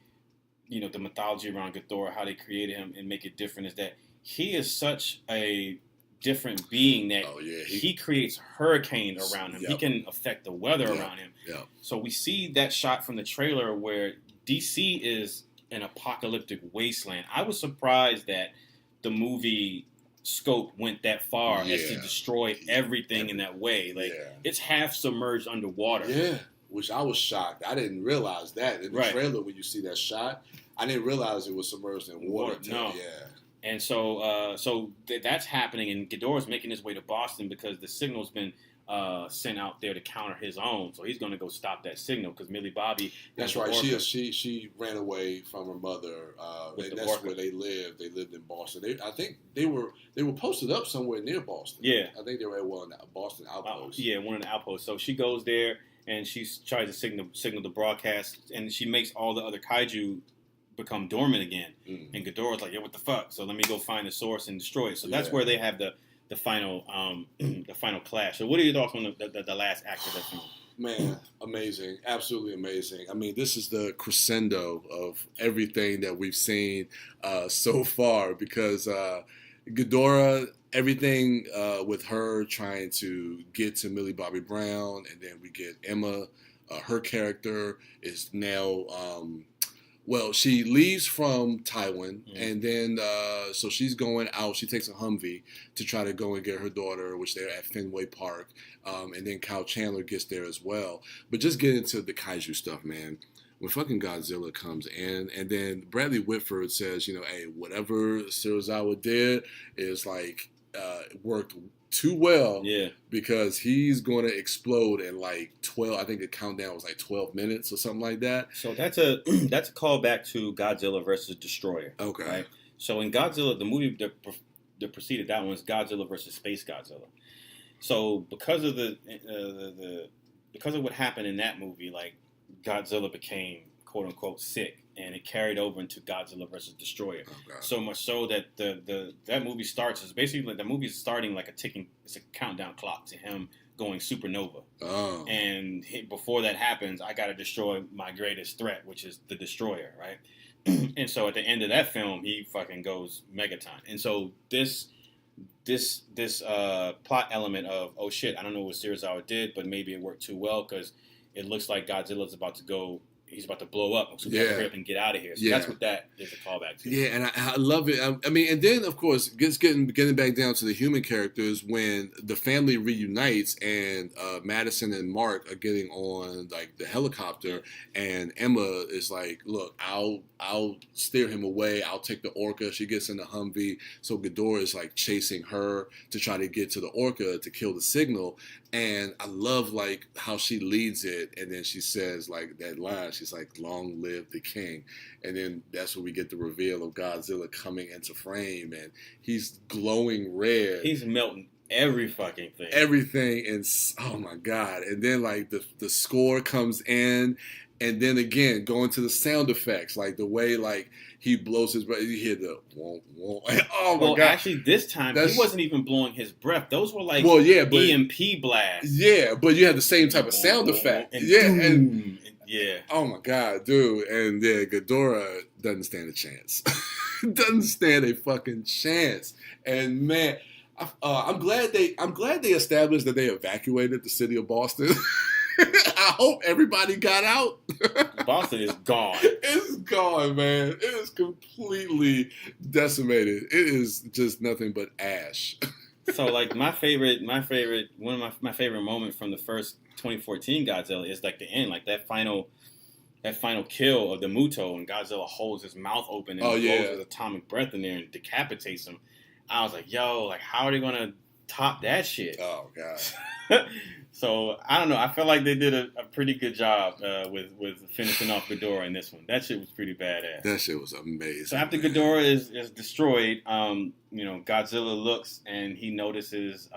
you know, the mythology around Ghidorah, how they created him and make it different is that he is such a different being that he creates hurricanes around him. He can affect the weather around him. Yeah. So we see that shot from the trailer where DC is an apocalyptic wasteland. I was surprised that the movie scope went that far as to destroy everything in that way. Like it's half submerged underwater. Yeah, which I was shocked. I didn't realize that in the trailer when you see that shot. I didn't realize it was submerged in water. No. Yeah. And so that's happening, and Ghidorah's making his way to Boston because the signal's been sent out there to counter his own. So he's going to go stop that signal because Millie Bobby. That's right. She ran away from her mother. That's where they lived. They lived in Boston. I think they were posted up somewhere near Boston. Yeah. I think they were at one Boston outpost. One of the outposts. So she goes there and she tries to signal the broadcast, and she makes all the other kaiju become dormant again. And Ghidorah's like, what the fuck? So let me go find the source and destroy it. So that's where they have the final the final clash. So what are your thoughts on the last act of that film? Man, amazing. Absolutely amazing. I mean, this is the crescendo of everything that we've seen so far because Ghidorah, everything with her trying to get to Millie Bobby Brown, and then we get Emma, her character is now... well, she leaves from Taiwan, and then so she's going out. She takes a Humvee to try to go and get her daughter, which they're at Fenway Park, and then Kyle Chandler gets there as well. But just get into the kaiju stuff, man. When fucking Godzilla comes in, and then Bradley Whitford says, you know, hey, whatever Serizawa did is like worked too well because he's going to explode in like 12. I think the countdown was like 12 minutes or something like that. So that's a callback to Godzilla versus Destroyer. Okay. Right? So in Godzilla, the movie that preceded that one was Godzilla versus Space Godzilla. So because of because of what happened in that movie, like Godzilla became quote unquote sick, and it carried over into Godzilla versus Destroyer. So much so that that movie starts as basically like the movie's starting like it's a countdown clock to him going supernova. Oh. And before that happens, I got to destroy my greatest threat, which is the Destroyer, right? And so at the end of that film, he fucking goes Megaton. And so this plot element of, oh shit, I don't know what Serizawa did, but maybe it worked too well because it looks like Godzilla's about to go. He's about to blow up, so we have to hurry up and get out of here. So that's what that is a callback to. Yeah, and I love it. I mean, and then of course, getting back down to the human characters when the family reunites and Madison and Mark are getting on like the helicopter, and Emma is like, "Look, I'll steer him away. I'll take the Orca." She gets in the Humvee, so Ghidorah is like chasing her to try to get to the Orca to kill the signal. And I love like how she leads it, and then she says like that line. She's like, "Long live the king," and then that's when we get the reveal of Godzilla coming into frame, and he's glowing red. He's melting every fucking thing. Everything, and oh my god! And then like the score comes in, and then again going to the sound effects, like the way like he blows his breath. You hear the wonk wonk. Oh my god! Actually, this time he wasn't even blowing his breath. Those were like EMP blasts. Yeah, but you had the same type of sound effect. Yeah. Oh my god, dude. And yeah, Ghidorah doesn't stand a chance. Doesn't stand a fucking chance. And man, I'm glad they established that they evacuated the city of Boston. I hope everybody got out. Boston is gone. It's gone, man. It is completely decimated. It is just nothing but ash. So like my favorite one of my favorite moments from the first 2014 Godzilla is like the end, like that final kill of the Muto, and Godzilla holds his mouth open and blows his atomic breath in there and decapitates him. I was like, yo, like how are they gonna top that shit? Oh god. So I don't know. I feel like they did a pretty good job with finishing off Ghidorah in this one. That shit was pretty badass. That shit was amazing. So after Ghidorah is destroyed, Godzilla looks and he notices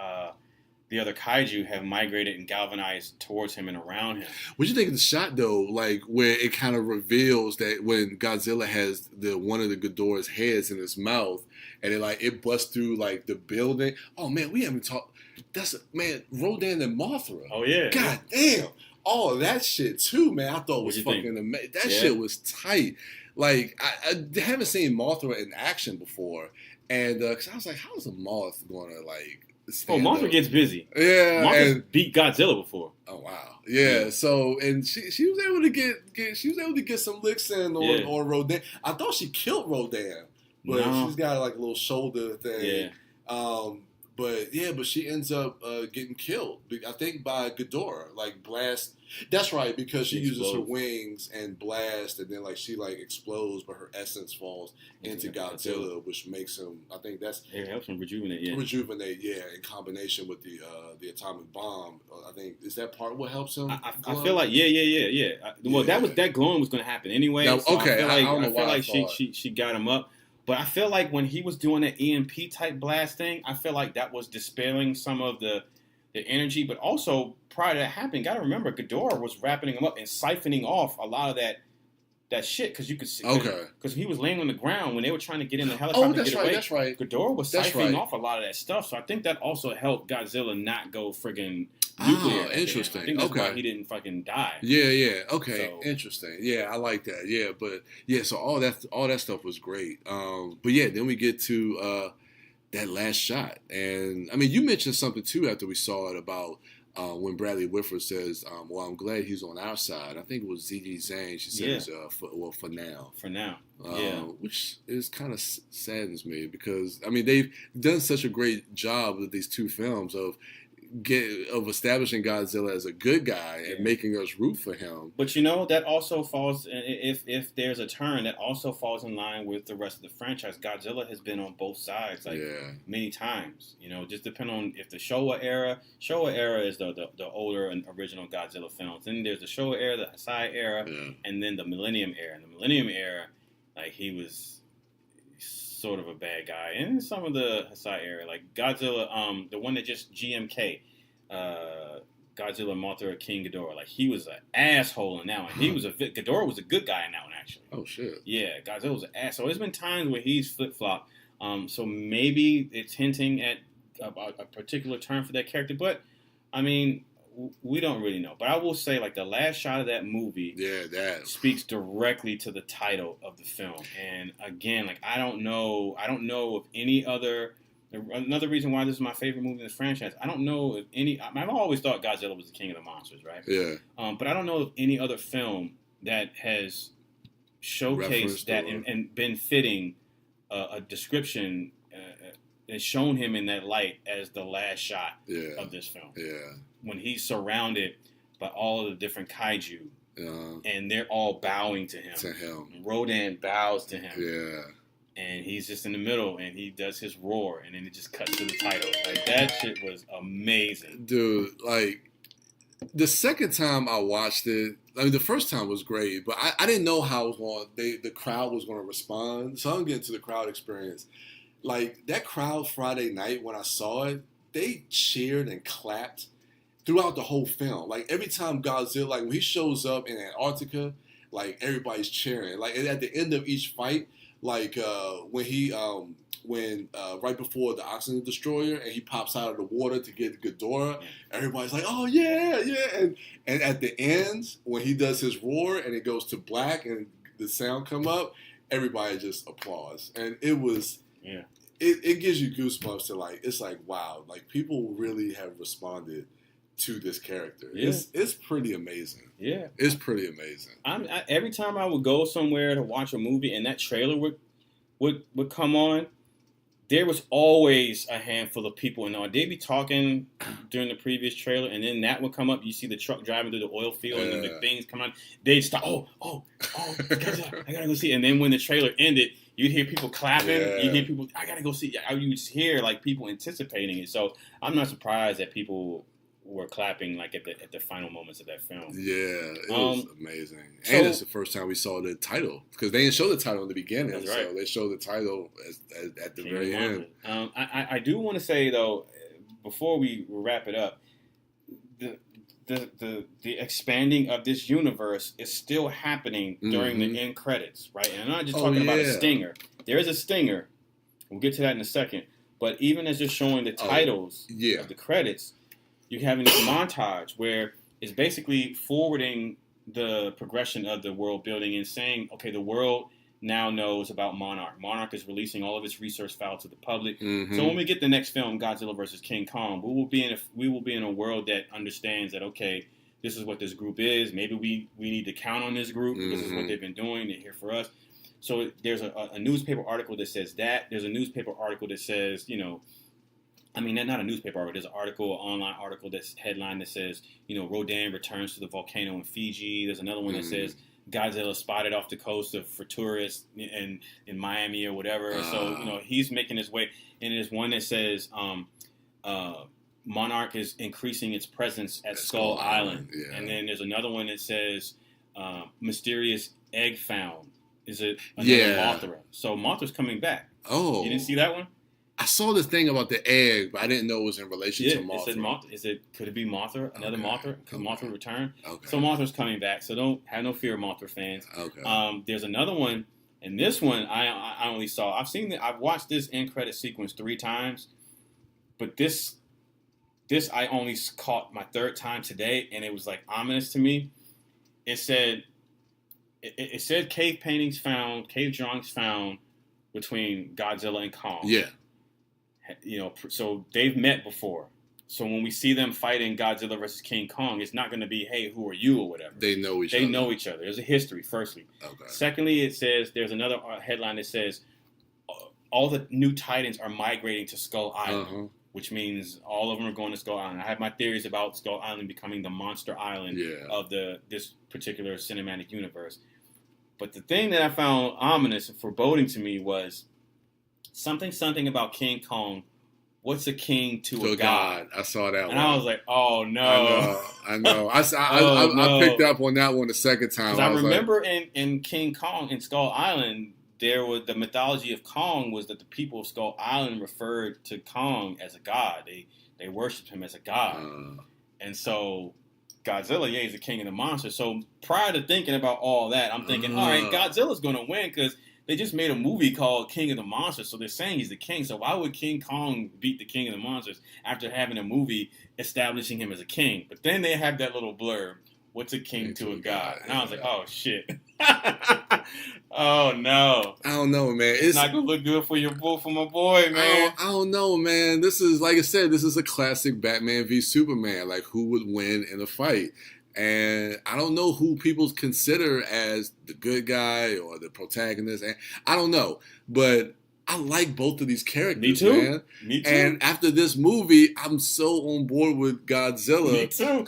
the other kaiju have migrated and galvanized towards him and around him. What do you think of the shot though, like where it kind of reveals that when Godzilla has one of the Ghidorah's heads in his mouth, and it busts through like the building? Oh man, we haven't talked. Rodan and Mothra. Oh yeah, God damn, all of that shit too, man. I thought was fucking amazing. That shit was tight. Like I haven't seen Mothra in action before, and cause I was like, how is a moth going to like? Mothra gets busy. Yeah, Mothra beat Godzilla before. Oh wow, yeah. So and she was able to get some licks in on Rodan. I thought she killed Rodan, but she's got like a little shoulder thing. Yeah. But she ends up getting killed. I think by Ghidorah, like blast. That's right, because she uses her wings and blast, and then like she like explodes, but her essence falls into Godzilla, which makes him. I think it helps him rejuvenate. Yeah, in combination with the atomic bomb. I think is that part what helps him. I feel like well, that glowing was going to happen anyway. Now, so okay, I feel like she got him up. But I feel like when he was doing that EMP type blast thing, I feel like that was dispelling some of the energy. But also, prior to that happening, got to remember, Ghidorah was wrapping him up and siphoning off a lot of that shit. Because you could see, because he was laying on the ground when they were trying to get in the helicopter to get away. That's right. Ghidorah was siphoning off a lot of that stuff. So I think that also helped Godzilla not go friggin' nuclear. Interesting. I think that's why he didn't fucking die. Yeah. Okay. So, interesting. Yeah, I like that. Yeah, but so all that stuff was great. But yeah, then we get to that last shot, and I mean, you mentioned something too after we saw it about when Bradley Whitford says, "Well, I'm glad he's on our side." I think it was ZG Zane. She says, "For now." For now. Which is kind of saddens me because I mean they've done such a great job with these two films of establishing Godzilla as a good guy and making us root for him. But that also falls, if there's a turn, that also falls in line with the rest of the franchise. Godzilla has been on both sides many times. Just depending on if the Showa era is the older and original Godzilla films. Then there's the Showa era, the Heisei era, and then the Millennium era. In the Millennium era, like he was sort of a bad guy. And some of the Heisei era, like Godzilla, the one that just GMK, Godzilla, Mothra, King Ghidorah, like he was an asshole in that one. Ghidorah was a good guy in that one, actually. Oh shit. Yeah, Godzilla was an asshole. There's been times where he's flip-flopped. So maybe it's hinting at a particular turn for that character, but I mean, we don't really know. But I will say, like, the last shot of that movie speaks directly to the title of the film. And again, like, I don't know of any other. Another reason why this is my favorite movie in this franchise, I don't know if any. I've always thought Godzilla was the king of the monsters, right? Yeah. But I don't know of any other film that has showcased that and been fitting a description and shown him in that light as the last shot of this film. Yeah. When he's surrounded by all of the different kaiju, and they're all bowing to him. Rodan bows to him. Yeah. And he's just in the middle, and he does his roar, and then it just cuts to the title. Like, that shit was amazing. Dude, like, the second time I watched it, I mean, the first time was great, but I didn't know how the crowd was going to respond. So I'm getting to the crowd experience. Like, that crowd Friday night when I saw it, they cheered and clapped throughout the whole film. Like, every time Godzilla, like, when he shows up in Antarctica, like, everybody's cheering. Like, and at the end of each fight, like, when right before the oxygen destroyer and he pops out of the water to get Ghidorah, everybody's like, oh, yeah. And at the end, when he does his roar and it goes to black and the sound come up, everybody just applauds. And it was... Yeah. It gives you goosebumps to like, it's like, wow, like people really have responded to this character. Yeah. It's pretty amazing. Yeah. It's pretty amazing. Every time I would go somewhere to watch a movie and that trailer would come on, there was always a handful of people in there. They'd be talking during the previous trailer, and then that would come up. You see the truck driving through the oil field, and then the things come on. They'd stop. Oh, I gotta go see it. And then when the trailer ended, you'd hear people clapping. Yeah. You'd hear people, I gotta go see it. You'd hear like people anticipating it. So I'm not surprised that people were clapping like at the final moments of that film. Yeah, it was amazing. And it's the first time we saw the title because they didn't show the title in the beginning. That's right. So they showed the title at the very end. I do want to say though, before we wrap it up, the expanding of this universe is still happening during the end credits, right? And I'm not just talking about a stinger. There is a stinger. We'll get to that in a second. But even as just showing the titles of the credits, you're having this montage where it's basically forwarding the progression of the world building and saying, okay, the world now knows about Monarch. Monarch is releasing all of its research files to the public. So when we get the next film, Godzilla versus King Kong, we will be in a world that understands that, okay, this is what this group is. Maybe we need to count on this group because this is what they've been doing. They're here for us. So there's a newspaper article that says that. There's a newspaper article that says, not a newspaper article. There's an article, an online article that's headline that says, Rodan returns to the volcano in Fiji. There's another one that says Godzilla spotted off the coast for tourists in Miami or whatever. So, he's making his way. And there's one that says Monarch is increasing its presence at Skull Island. Yeah. And then there's another one that says mysterious egg found. Is it another Mothra? So Mothra's coming back. Oh. You didn't see that one? I saw this thing about the egg, but I didn't know it was in relation to Mothra. Could it be Mothra? Another Mothra? Could Mothra return? Okay. So Mothra's coming back. So don't have no fear, Mothra fans. Okay. There's another one, and this one I only saw. I've watched this end credit sequence 3 times, but this I only caught my 3rd time today, and it was like ominous to me. It said cave paintings found, cave drawings found between Godzilla and Kong. Yeah. So they've met before. So when we see them fighting Godzilla versus King Kong, it's not going to be, hey, who are you or whatever. They know each other. There's a history, firstly. Okay. Secondly, it says, there's another headline that says, all the new Titans are migrating to Skull Island, which means all of them are going to Skull Island. I have my theories about Skull Island becoming the monster island of this particular cinematic universe. But the thing that I found ominous and foreboding to me was something about King Kong. What's a king to a god? I saw that one. And I was like, oh, no. I know. I picked up on that one the second time. I remember in King Kong, in Skull Island, the mythology of Kong was that the people of Skull Island referred to Kong as a god. They worshipped him as a god. And so Godzilla, he's the king of the monsters. So prior to thinking about all that, I'm thinking, all right, Godzilla's going to win because they just made a movie called King of the Monsters. So they're saying he's the king. So why would King Kong beat the King of the Monsters after having a movie establishing him as a king? But then they have that little blurb, what's a king to a god? And I was like, oh, shit. Oh, no. I don't know, man. It's not going to look good for my boy, man. I don't know, man. This is, like I said, this is a classic Batman v Superman. Like, who would win in a fight? And I don't know who people consider as the good guy or the protagonist. And I don't know. But I like both of these characters, Me too. Man. Me too. And after this movie, I'm so on board with Godzilla. Me too.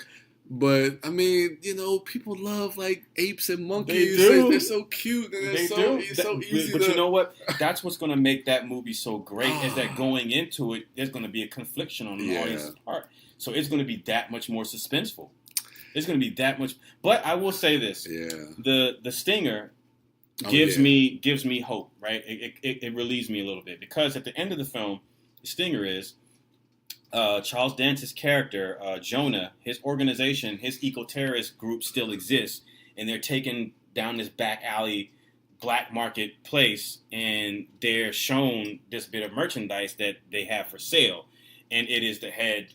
But, I mean, people love, like, apes and monkeys. They do. They're so cute. And it's so easy But you know what? That's what's going to make that movie so great is that going into it, there's going to be a confliction on the audience's part. So it's going to be that much more suspenseful. It's going to be that much. But I will say this. Yeah. The stinger gives me hope, right? It relieves me a little bit. Because at the end of the film, the stinger is Charles Dance's character, Jonah, his organization, his eco-terrorist group still exists. And they're taking down this back alley black market place. And they're shown this bit of merchandise that they have for sale. And it is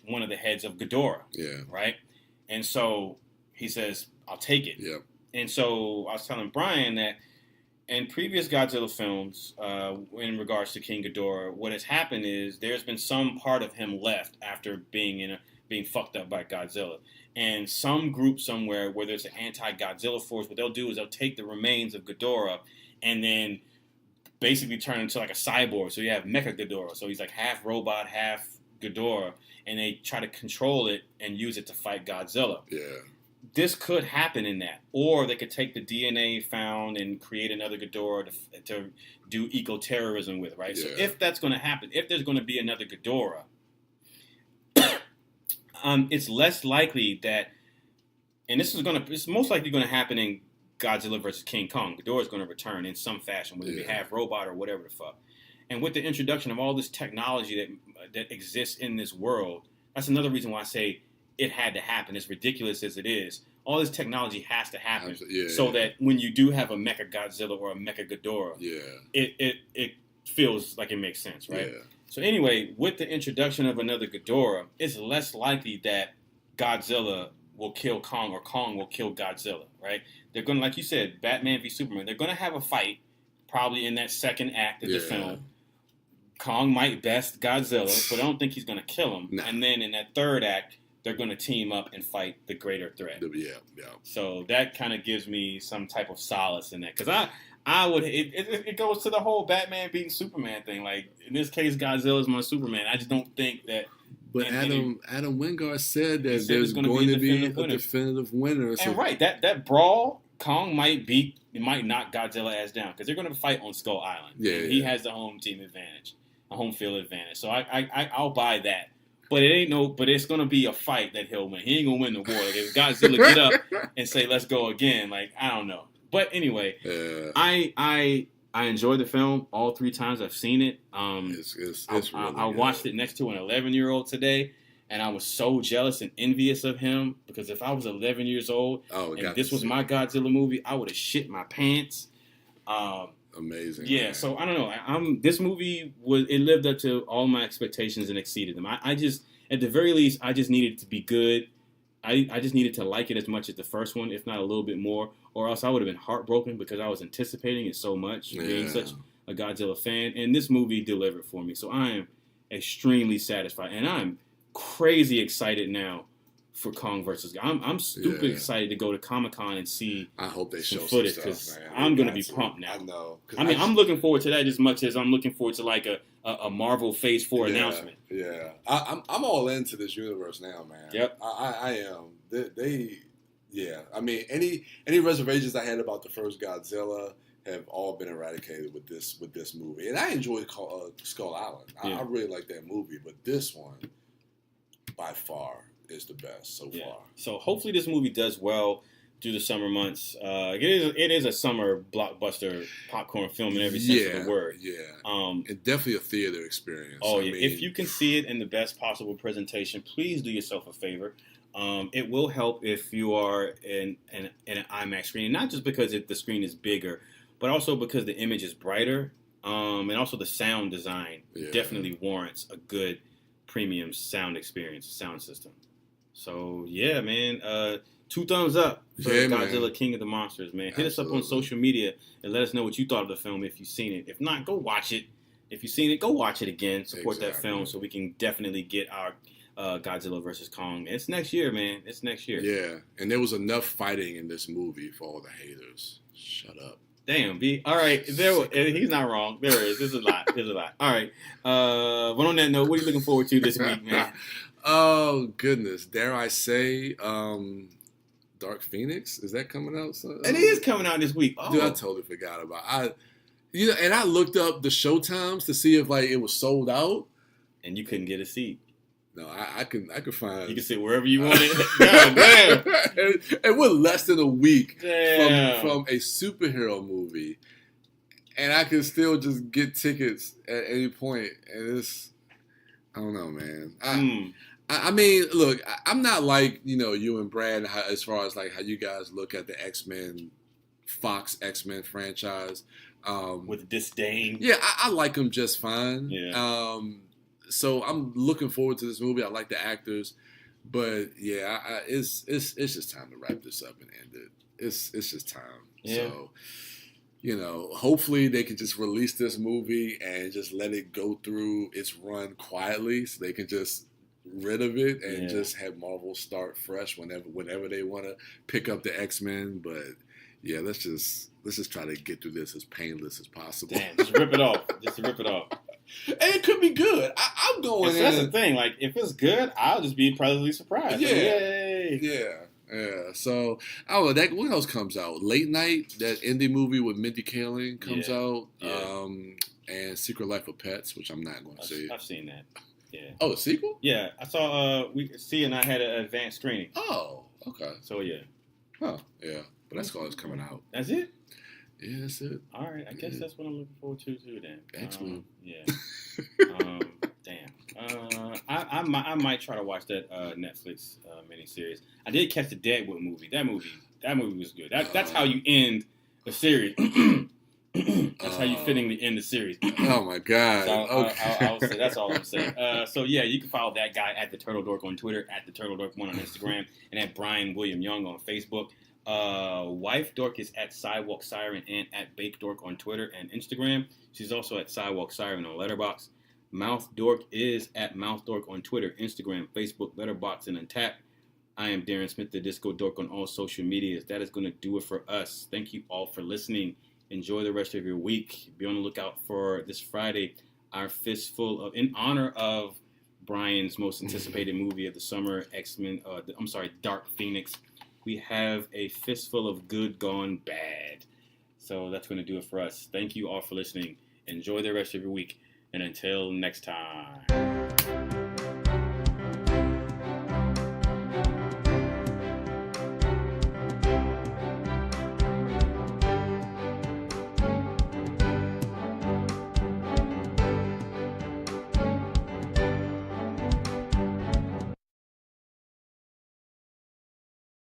one of the heads of Ghidorah. Yeah. Right? And so he says, I'll take it. Yep. And so I was telling Brian that in previous Godzilla films, in regards to King Ghidorah, what has happened is there's been some part of him left after being fucked up by Godzilla. And some group somewhere where there's an anti-Godzilla force, what they'll do is they'll take the remains of Ghidorah and then basically turn into like a cyborg. So you have Mecha Ghidorah. So he's like half robot, half Ghidorah. And they try to control it and use it to fight Godzilla. Yeah. This could happen in that. Or they could take the DNA found and create another Ghidorah to do eco-terrorism with, right? Yeah. So if that's going to happen, if there's going to be another Ghidorah, it's less likely that, and it's most likely going to happen in Godzilla versus King Kong. Ghidorah is going to return in some fashion, whether it be half robot or whatever the fuck. And with the introduction of all this technology that exists in this world, that's another reason why I say it had to happen. As ridiculous as it is, all this technology has to happen that when you do have a Mecha Godzilla or a Mecha Ghidorah, it feels like it makes sense, right? Yeah. So anyway, with the introduction of another Ghidorah, it's less likely that Godzilla will kill Kong or Kong will kill Godzilla, right? They're going to, like you said, Batman v Superman, they're going to have a fight probably in that second act of the film. Kong might best Godzilla, but I don't think he's going to kill him. Nah. And then in that third act, they're going to team up and fight the greater threat. Yeah. So that kind of gives me some type of solace in that. Because I would, it goes to the whole Batman beating Superman thing. Like, in this case, Godzilla is my Superman. I just don't think that. But Adam Wingard said that there's going to be a definitive winner. So. And right, that brawl, Kong might knock Godzilla ass down. Because they're going to fight on Skull Island. Yeah. He has the home team advantage, a home field advantage. So I'll buy that. But it's gonna be a fight that he'll win. He ain't gonna win the war. Like, if Godzilla get up and say, "Let's go again," like, I don't know. But anyway, I enjoyed the film all 3 times I've seen it. I watched it next to an 11-year-old today, and I was so jealous and envious of him because if I was 11 years old and this was my Godzilla movie, I would have shit my pants. Amazing. Yeah, man. So I don't know. This movie lived up to all my expectations and exceeded them. I just, at the very least, I just needed it to be good. I just needed to like it as much as the first one, if not a little bit more, or else I would have been heartbroken because I was anticipating it so much, being such a Godzilla fan. And this movie delivered for me, so I am extremely satisfied, and I'm crazy excited now for Kong versus. I'm stupid excited to go to Comic-Con and see. I hope they show footage because I'm gonna be pumped now. I know. I'm looking forward to that as much as I'm looking forward to like a Marvel Phase 4 announcement. Yeah, I'm all into this universe now, man. Yep, I am. I mean, any reservations I had about the first Godzilla have all been eradicated with this movie, and I enjoyed Skull Island. I really like that movie, but this one, by far, is the best so far. So hopefully this movie does well through the summer months. It is a summer blockbuster popcorn film in every sense of the word. Yeah. And definitely a theater experience. Oh, yeah. If you can see it in the best possible presentation, please do yourself a favor. It will help if you are in an IMAX screen, and not just because the screen is bigger, but also because the image is brighter, and also the sound design definitely warrants a good premium sound experience, sound system. So, yeah, man, 2 thumbs up for Godzilla, man. King of the Monsters, man. Hit us up on social media and let us know what you thought of the film if you've seen it. If not, go watch it. If you've seen it, go watch it again. Support that film so we can definitely get our Godzilla versus Kong. It's next year, man. It's next year. Yeah, and there was enough fighting in this movie for all the haters. Shut up. Damn, B. All right, he's not wrong. There is. There's a lot. All right. But on that note, what are you looking forward to this week, man? Oh, goodness. Dare I say, Dark Phoenix? Is that coming out? It is coming out this week. Oh. Dude, I totally forgot about it. And I looked up the show times to see if it was sold out. And you couldn't get a seat. No, I could find. You can sit wherever you want it. God damn. And we're less than a week from a superhero movie, and I can still just get tickets at any point. And I don't know, man. I mean, look, I'm not like you and Brad as far as like how you guys look at the X-Men, Fox X-Men franchise with disdain. Yeah, I like them just fine. Yeah. So I'm looking forward to this movie. I like the actors, but yeah, it's just time to wrap this up and end it. It's just time. Yeah. So, hopefully they can just release this movie and just let it go through its run quietly, so they can just rid of it and just have Marvel start fresh whenever they want to pick up the X-Men. But yeah, let's just try to get through this as painless as possible. Damn, just rip it off. And it could be good. I'm going in. That's the thing. Like, if it's good, I'll just be pleasantly surprised. Yeah. Like, yay. Yeah. So, I don't know. What else comes out? Late Night, that indie movie with Mindy Kaling comes out. Yeah. And Secret Life of Pets, which I'm not going to see. I've seen that. Yeah. Oh, a sequel? Yeah. I saw, and I had an advanced screening. Oh, okay. So, yeah. Oh, yeah. But that's all that's coming out. That's it? Yeah, that's it. All right, I guess that's what I'm looking forward to too. Then X-Men. Yeah. Damn. I might try to watch that Netflix miniseries. I did catch the Deadwood movie. That movie was good. That's how you end a series. That's how you fittingly end the series. Oh my God. So Okay. I'll say that's all I'm saying. So yeah, you can follow that guy at the Turtle Dork on Twitter, at the Turtle Dork 1 on Instagram, and at Brian William Young on Facebook. Wife Dork is at Sidewalk Siren and at Bake Dork on Twitter and Instagram. She's also at Sidewalk Siren on Letterboxd. Mouth Dork is at Mouth Dork on Twitter, Instagram, Facebook, Letterboxd, and Untappd. I am Darren Smith, the Disco Dork on all social medias. That is going to do it for us. Thank you all for listening. Enjoy the rest of your week. Be on the lookout for this Friday, our fistful of, in honor of Brian's most anticipated movie of the summer, Dark Phoenix. We have a fistful of good gone bad. So that's going to do it for us. Thank you all for listening. Enjoy the rest of your week. And until next time.